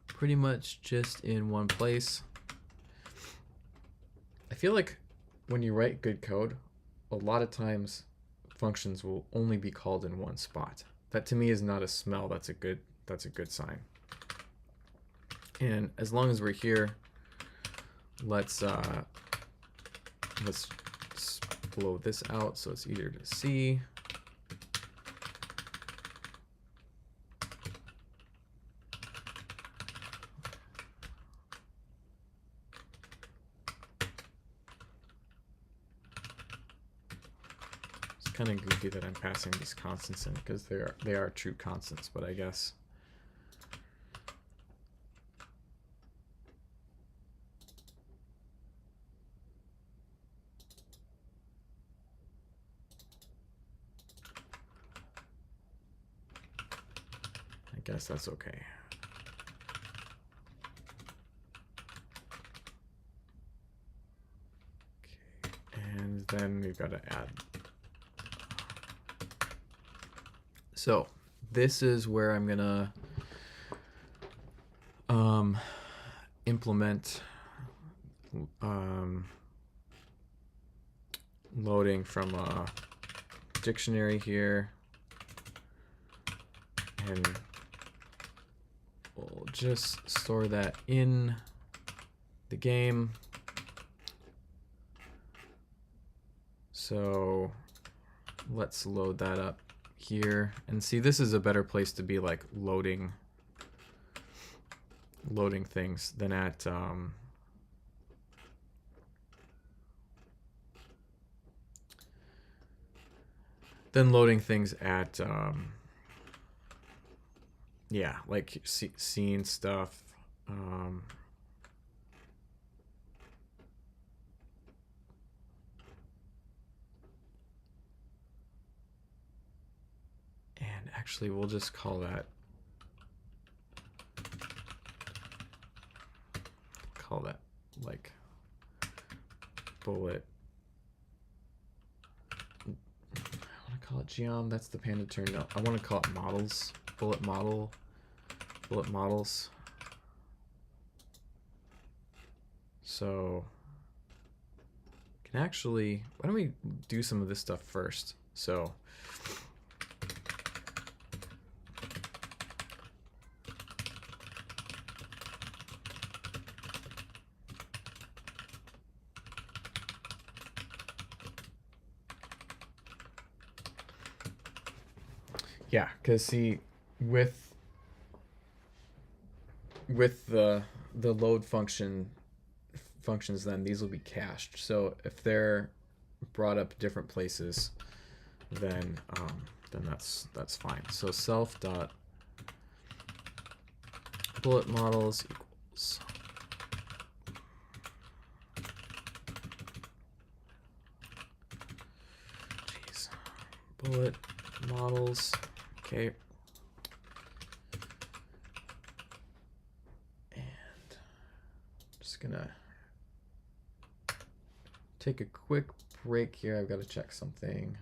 pretty much just in one place. I feel like when you write good code, a lot of times functions will only be called in one spot. That to me is not a smell. That's a good sign. And as long as we're here, let's blow this out so it's easier to see. kind of goofy that I'm passing these constants in because they are true constants, but I guess. I guess that's okay. And then we've got to add. So this is where I'm gonna implement loading from a dictionary here, and we'll just store that in the game. So let's load that up here, and see, this is a better place to be like loading things than at loading things at yeah, like scene stuff. And actually, we'll just call that like bullet. I want to call it geom. That's the panda term. No, I want to call it models. Bullet models. So can actually, why don't we do some of this stuff first? So yeah, because see, with the load functions, then these will be cached. So if they're brought up different places, then that's fine. So self dot bullet models equals bullet models. Okay. And just gonna take a quick break here. I've got to check something.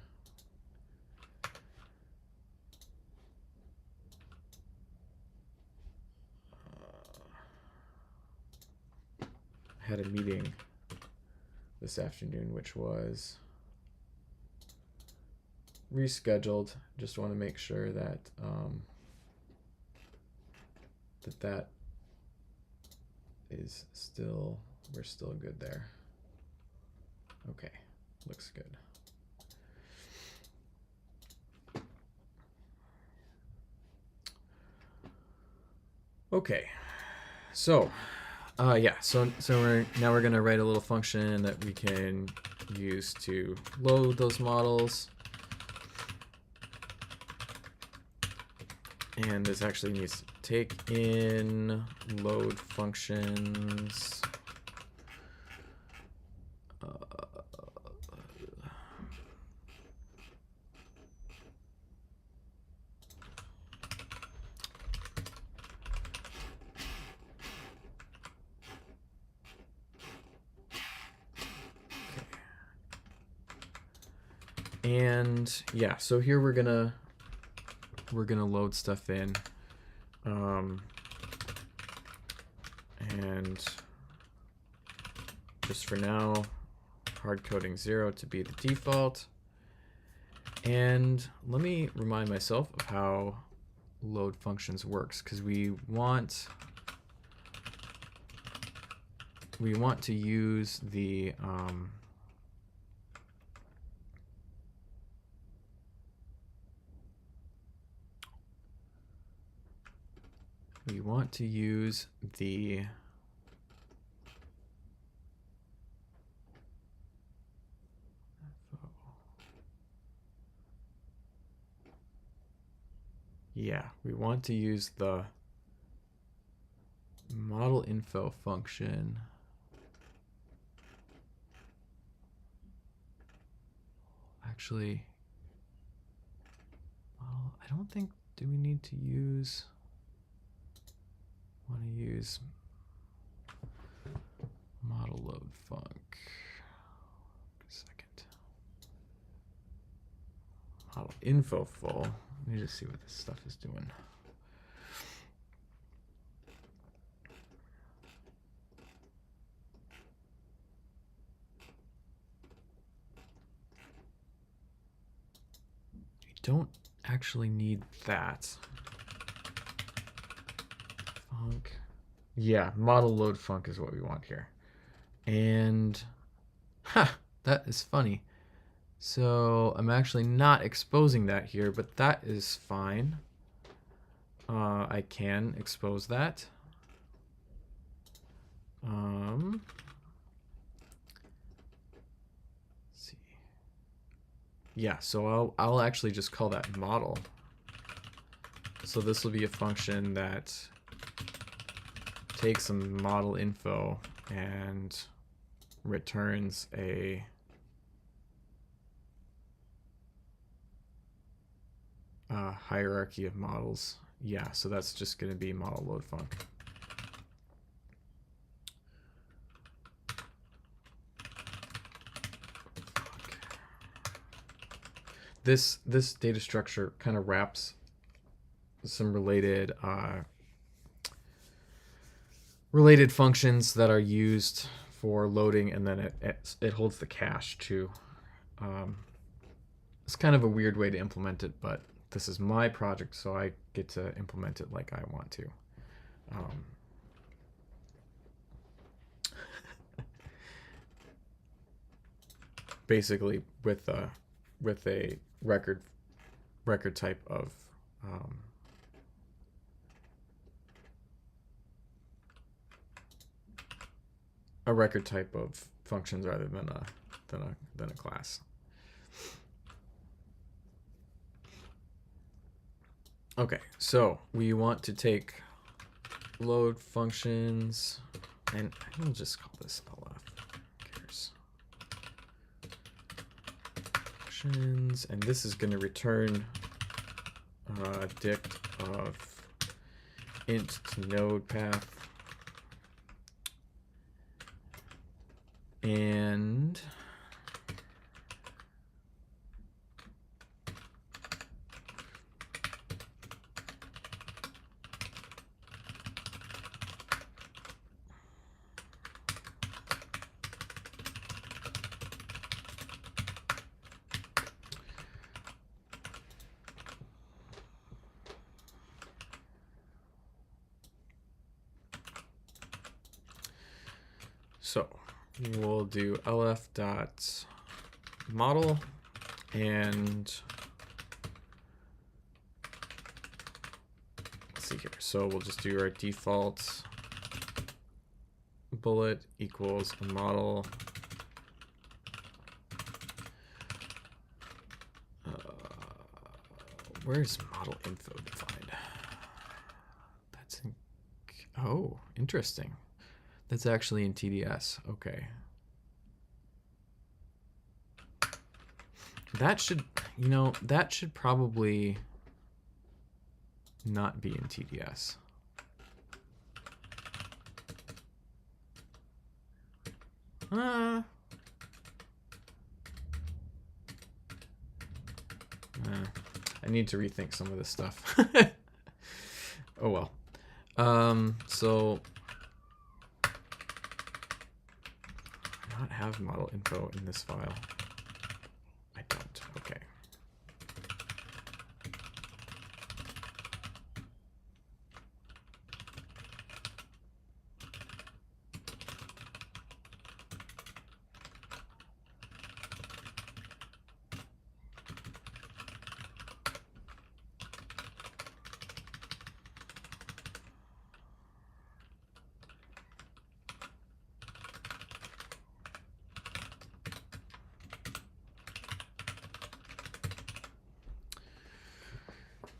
I had a meeting this afternoon, which was rescheduled. Just want to make sure that that is still, we're still good there. Okay, looks good. Okay, so yeah, so now we're gonna write a little function that we can use to load those models. And this actually needs to take in load functions. And yeah, so here we're gonna load stuff in, and just for now, hard coding 0 to be the default. And let me remind myself of how load functions works, because we want to use the Yeah, we want to use the model info function. Actually, well, I don't think, do we need to use, want to use model load func. Second. Model info full. Let me just see what this stuff is doing. We don't actually need that. Func. Yeah, model load func is what we want here. And, that is funny. So I'm actually not exposing that here, but that is fine. I can expose that. Let's see. Yeah, so I'll actually just call that model. So this will be a function that takes some model info and returns a hierarchy of models. Yeah, so that's just going to be model load func. This data structure kind of wraps some related functions that are used for loading, and then it holds the cache too. It's kind of a weird way to implement it, but this is my project, so I get to implement it like I want to. Basically, with a record type of a record type of functions rather than a class. Okay, so we want to take load functions, and I will just call this LF. Who cares? Functions, and this is going to return dict of int to node path, and so we'll do lf dot model, and let's see here. So we'll just do our default bullet equals a model. Where's model info defined? That's in, oh, interesting. That's actually in TDS. Okay. That should, that should probably not be in TDS. I need to rethink some of this stuff. Oh well. So not have model info in this file. I don't. Okay.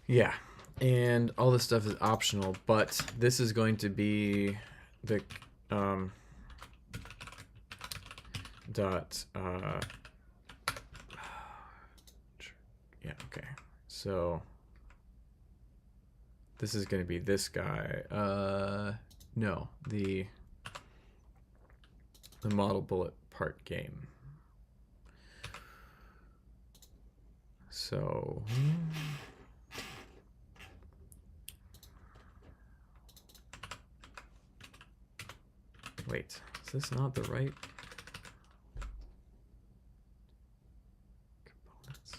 Yeah. And all this stuff is optional, but this is going to be the dot yeah, okay. So this is going to be this guy. No, the model bullet part game. So wait, is this not the right components?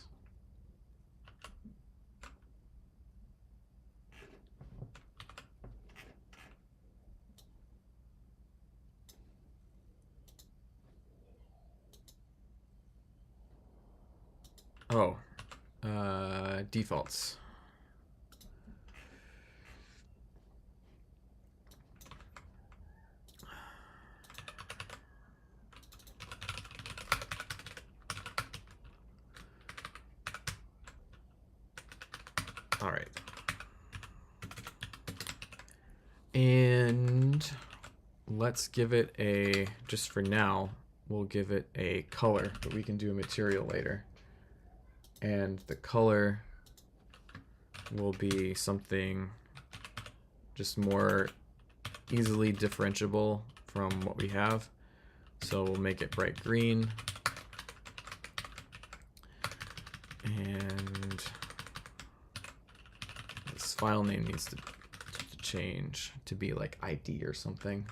Oh, defaults. All right. And let's give it a, just for now, we'll give it a color, but we can do a material later. And the color will be something just more easily differentiable from what we have. So we'll make it bright green. And this file name needs to change to be like ID or something.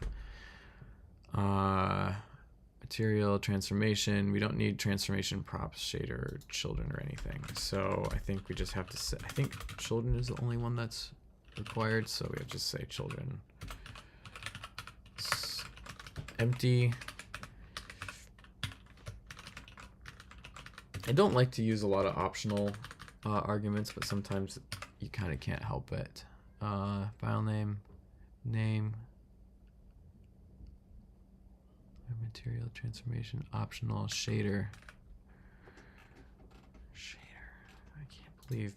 Material transformation. We don't need transformation props, shader, or children or anything. So I think we just have to say, I think children is the only one that's required. So we have to just say children. Empty. I don't like to use a lot of optional arguments, but sometimes you kind of can't help it. File name, name, material transformation, optional, shader. Shader. I can't believe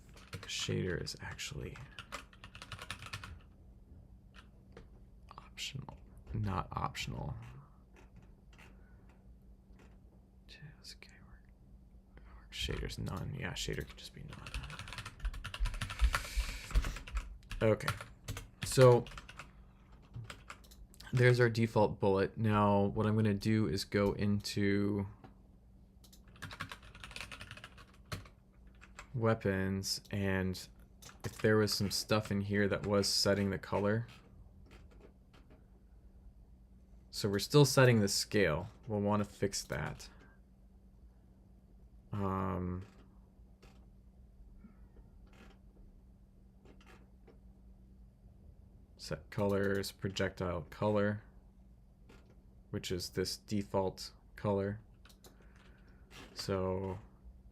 shader is actually optional, not optional. Shader's none. Yeah, shader could just be none. Okay, so there's our default bullet. Now what I'm going to do is go into weapons, and if there was some stuff in here that was setting the color. So we're still setting the scale. We'll want to fix that. Set colors, projectile color, which is this default color. So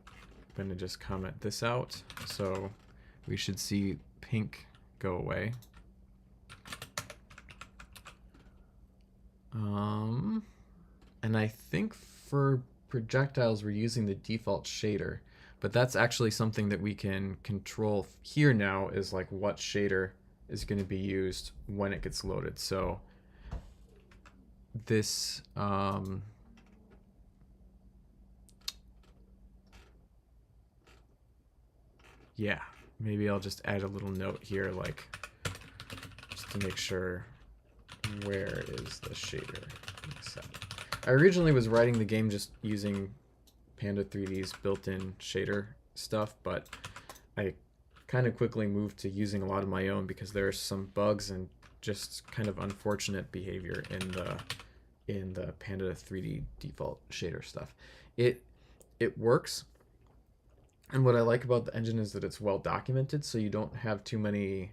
I'm going to just comment this out. So we should see pink go away. And I think for projectiles we're using the default shader, but that's actually something that we can control here now, is like what shader is going to be used when it gets loaded. So this yeah, maybe I'll just add a little note here, like just to make sure, where is the shader set. I originally was writing the game just using Panda 3D's built-in shader stuff, but I kind of quickly moved to using a lot of my own because there are some bugs and just kind of unfortunate behavior in the Panda 3D default shader stuff. It works, and what I like about the engine is that it's well documented, so you don't have too many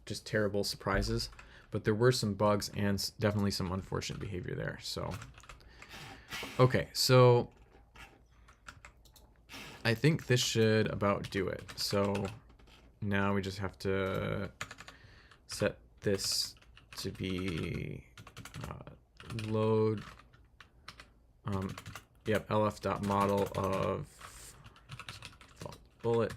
just terrible surprises. But there were some bugs and definitely some unfortunate behavior there. So, okay, so I think this should about do it. So now we just have to set this to be load, lf.model of bullet.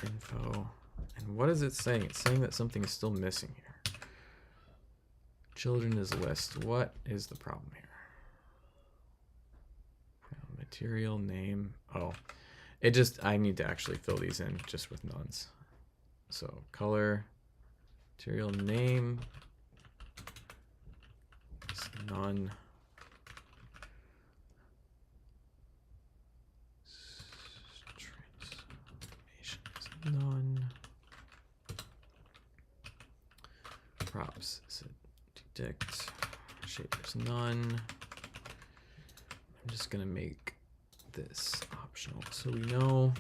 Info. And what is it saying? It's saying that something is still missing here. Children is list. What is the problem here? Material name. Oh, it just, I need to actually fill these in just with nones. So color, material name, is none. Transformation is none. Props is it deduct. Shape is none. I'm just gonna make this optional so we know.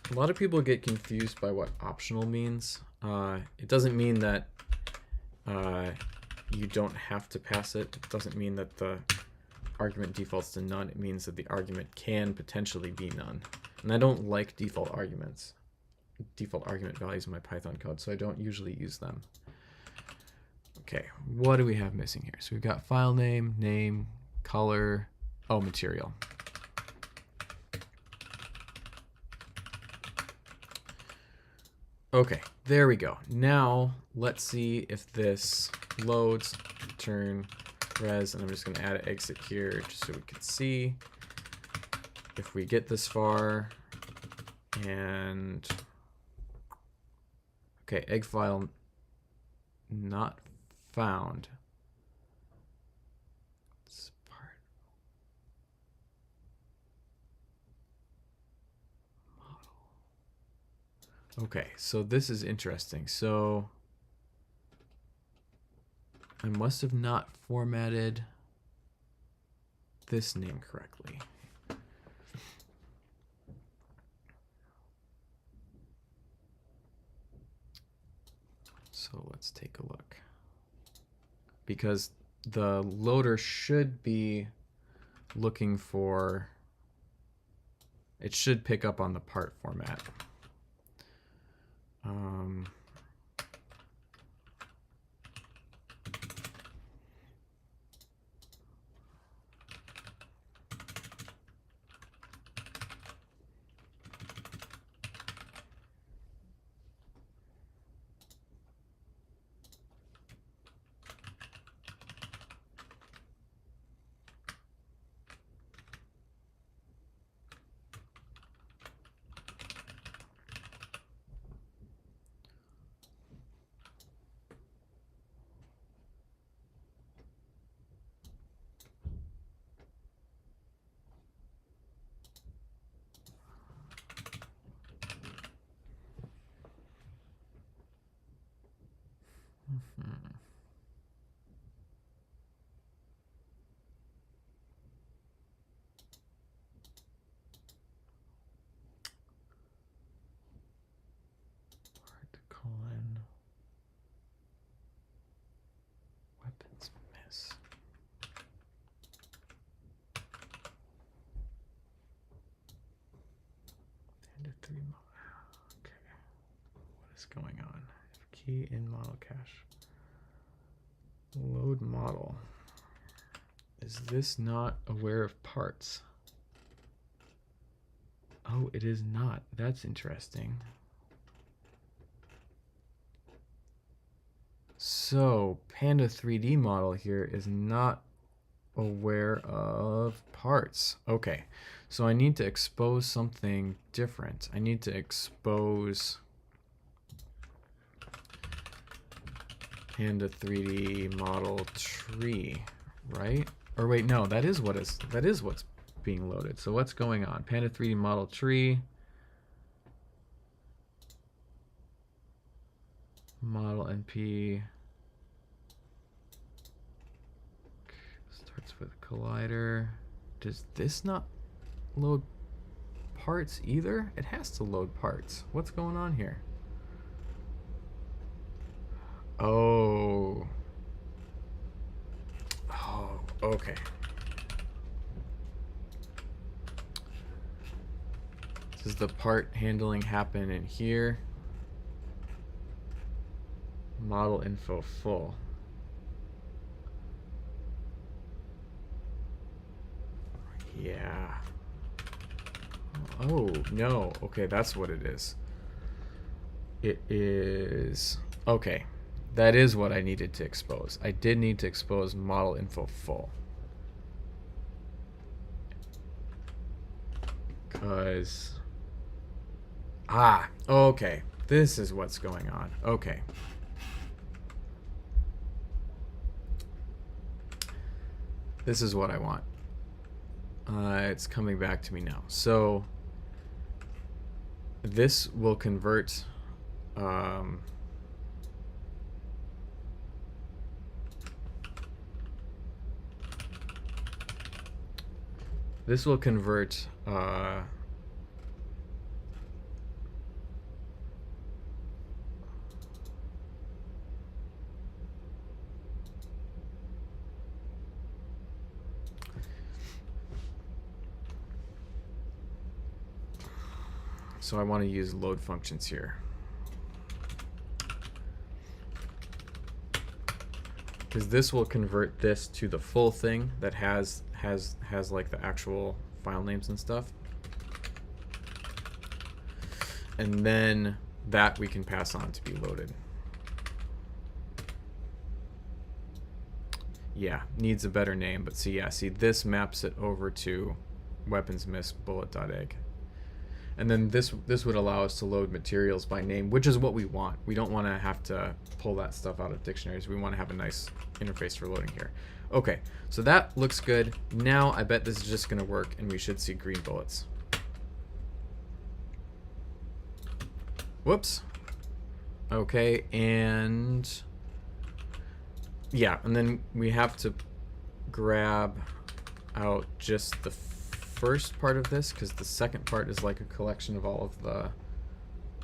A lot of people get confused by what optional means. It doesn't mean that you don't have to pass it. It doesn't mean that the argument defaults to none. It means that the argument can potentially be none. And I don't like default argument values in my Python code, so I don't usually use them. Okay, what do we have missing here? So we've got file name, color, oh, material. Okay, there we go. Now let's see if this loads, return res, and I'm just gonna add an exit here just so we can see if we get this far. And okay, egg file not found. This part. Model. Okay, so this is interesting. So I must have not formatted this name correctly. So let's take a look. Because the loader should be looking for, it should pick up on the part format. Colon weapons miss. And a 3 model. Okay. What is going on? Key in model cache. Load model. Is this not aware of parts? Oh, it is not. That's interesting. So Panda 3D model here is not aware of parts. Okay, so I need to expose something different. I need to expose Panda 3D model tree, right? Or wait, no, that is what's being loaded. So what's going on? Panda 3D model tree. Model NP starts with collider. Does this not load parts either? It has to load parts. What's going on here? Oh. Oh, okay. Does the part handling happen in here? Model info full. Yeah. Oh, no. Okay, that's what it is. It is... Okay. That is what I needed to expose. I did need to expose model info full. Because... Ah, okay. This is what's going on. Okay. This is what I want. It's coming back to me now. So this will convert this will convert so I want to use load functions here. Because this will convert this to the full thing that has like the actual file names and stuff. And then that we can pass on to be loaded. Yeah, needs a better name, but see, yeah, see, this maps it over to weapons miss bullet.egg. And then this would allow us to load materials by name, which is what we want. We don't want to have to pull that stuff out of dictionaries. We want to have a nice interface for loading here. Okay, so that looks good. Now I bet this is just going to work, and we should see green bullets. Whoops. Okay, and yeah, and then we have to grab out just the first part of this, because the second part is like a collection of all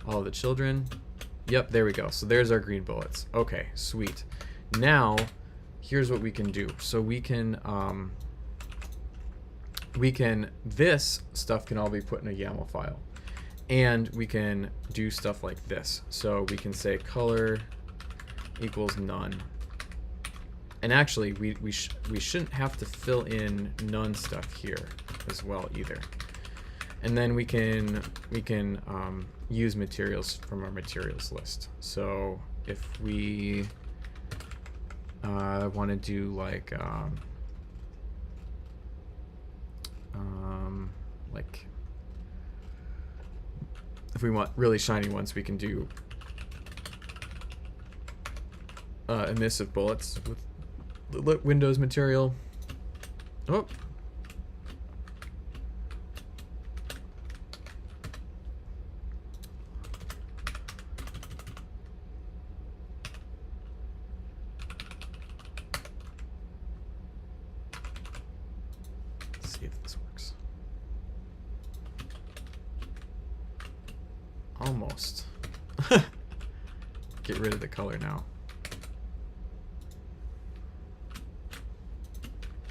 of the children. Yep, there we go. So there's our green bullets. Okay, sweet. Now here's what we can do. So we can this stuff can all be put in a YAML file, and we can do stuff like this. So we can say color equals none. And actually, we shouldn't have to fill in none stuff here as well either. And then we can use materials from our materials list. So if we want to do like if we want really shiny ones, we can do emissive bullets with Windows material. Oh. Let's see if this works. Almost. Get rid of the color now.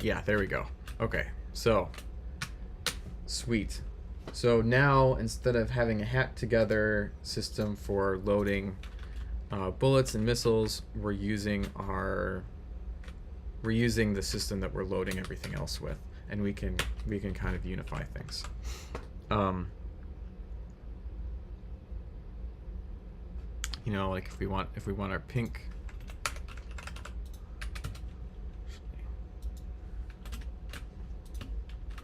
Yeah, there we go. Okay, so sweet. So now instead of having a hacked together system for loading bullets and missiles, we're using the system that we're loading everything else with, and we can kind of unify things. You know, like if we want our pink.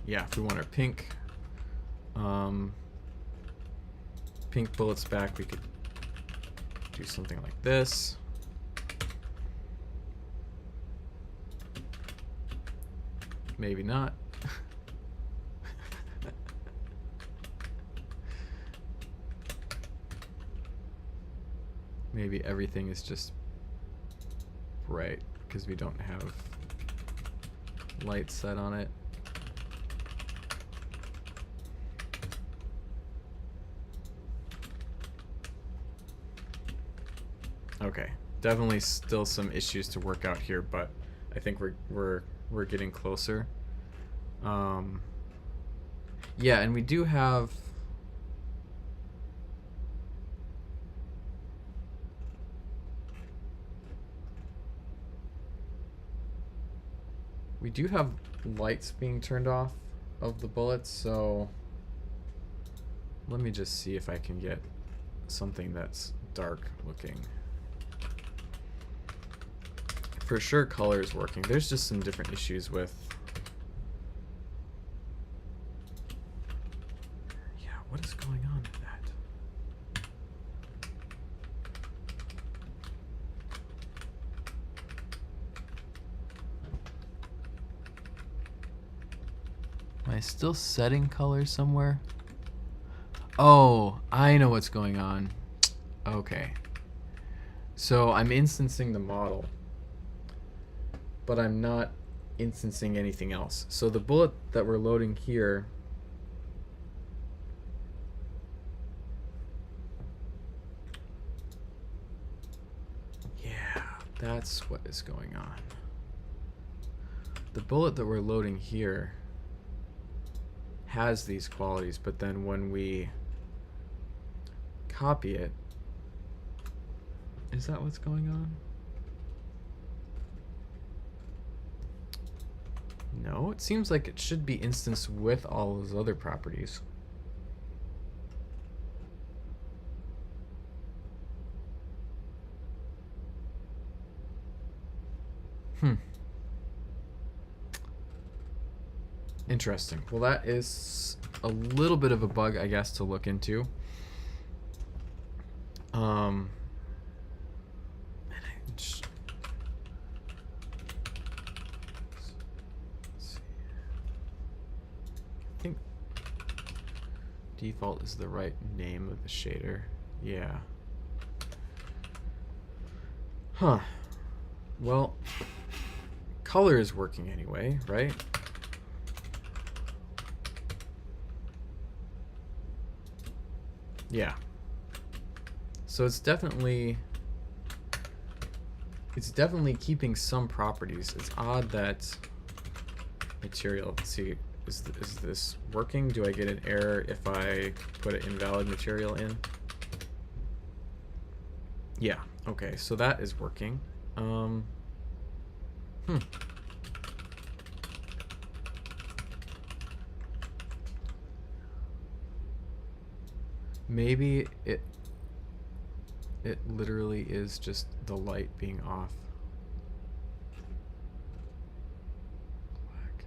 Yeah, if we want our pink bullets back, we could do something like this. Maybe not. Maybe everything is just bright because we don't have light set on it. Okay, definitely still some issues to work out here, but I think we're getting closer. Yeah, and we do have lights being turned off of the bullets, so let me just see if I can get something that's dark looking. For sure color is working. There's just some different issues with... Yeah, what is going on with that? Am I still setting color somewhere? Oh, I know what's going on. Okay. So I'm instancing the model, but I'm not instancing anything else. So the bullet that we're loading here yeah, that's what is going on. The bullet that we're loading here has these qualities, but then when we copy it, is that what's going on? No, it seems like it should be instanced with all those other properties. Interesting. Well, that is a little bit of a bug, I guess, to look into. And I just, let's see. I think default is the right name of the shader. Yeah. Huh. Well, color is working anyway, right? Yeah. So it's definitely keeping some properties. It's odd that material, let's see, is this working? Do I get an error if I put an invalid material in? Yeah, okay, so that is working. Maybe it literally is just the light being off. Black.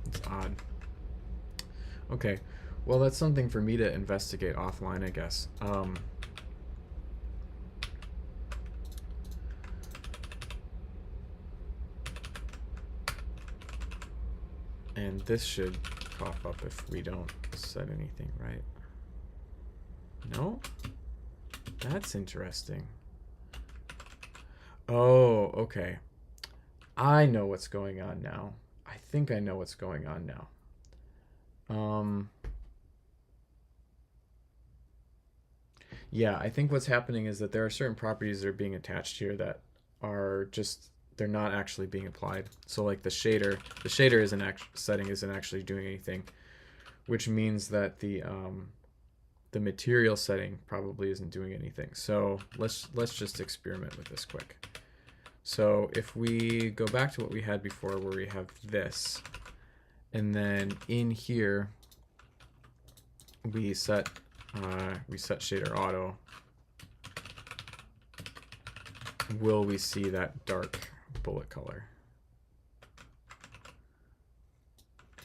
It's odd. Okay. Well, that's something for me to investigate offline, I guess. And this should pop up if we don't set anything, right? No? That's interesting. Oh, okay. I know what's going on now. I think I know what's going on now. Yeah, I think what's happening is that there are certain properties that are being attached here that are just, they're not actually being applied. So like the shader setting isn't actually doing anything, which means that the material setting probably isn't doing anything. So let's just experiment with this quick. So if we go back to what we had before, where we have this, and then in here we set shader auto, will we see that dark bullet color?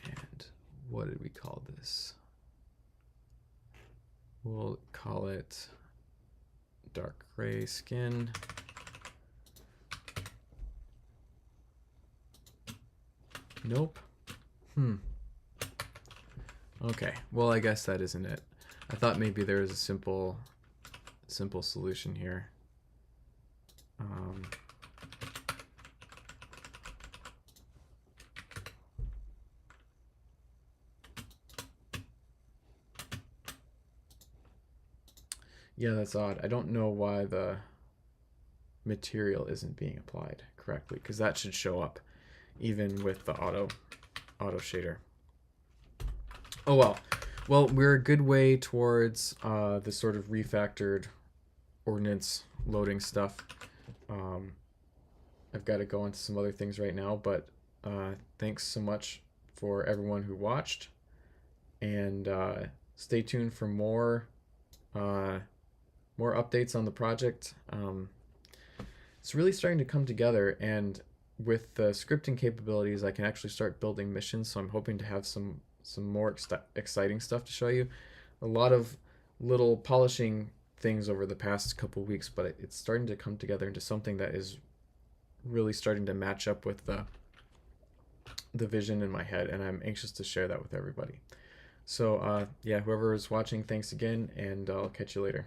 And what did we call this? We'll call it dark gray skin. Nope. Okay, well, I guess that isn't it. I thought maybe there was a simple solution here. Yeah, that's odd. I don't know why the material isn't being applied correctly, because that should show up even with the auto shader. Oh well, we're a good way towards the sort of refactored ordnance loading stuff. Um, I've got to go into some other things right now, but thanks so much for everyone who watched, and stay tuned for uh, more updates on the project. It's really starting to come together, and with the scripting capabilities, I can actually start building missions. So I'm hoping to have some more exciting stuff to show you. A lot of little polishing things over the past couple weeks, but it's starting to come together into something that is really starting to match up with the vision in my head, and I'm anxious to share that with everybody. So yeah, whoever is watching, thanks again, and I'll catch you later.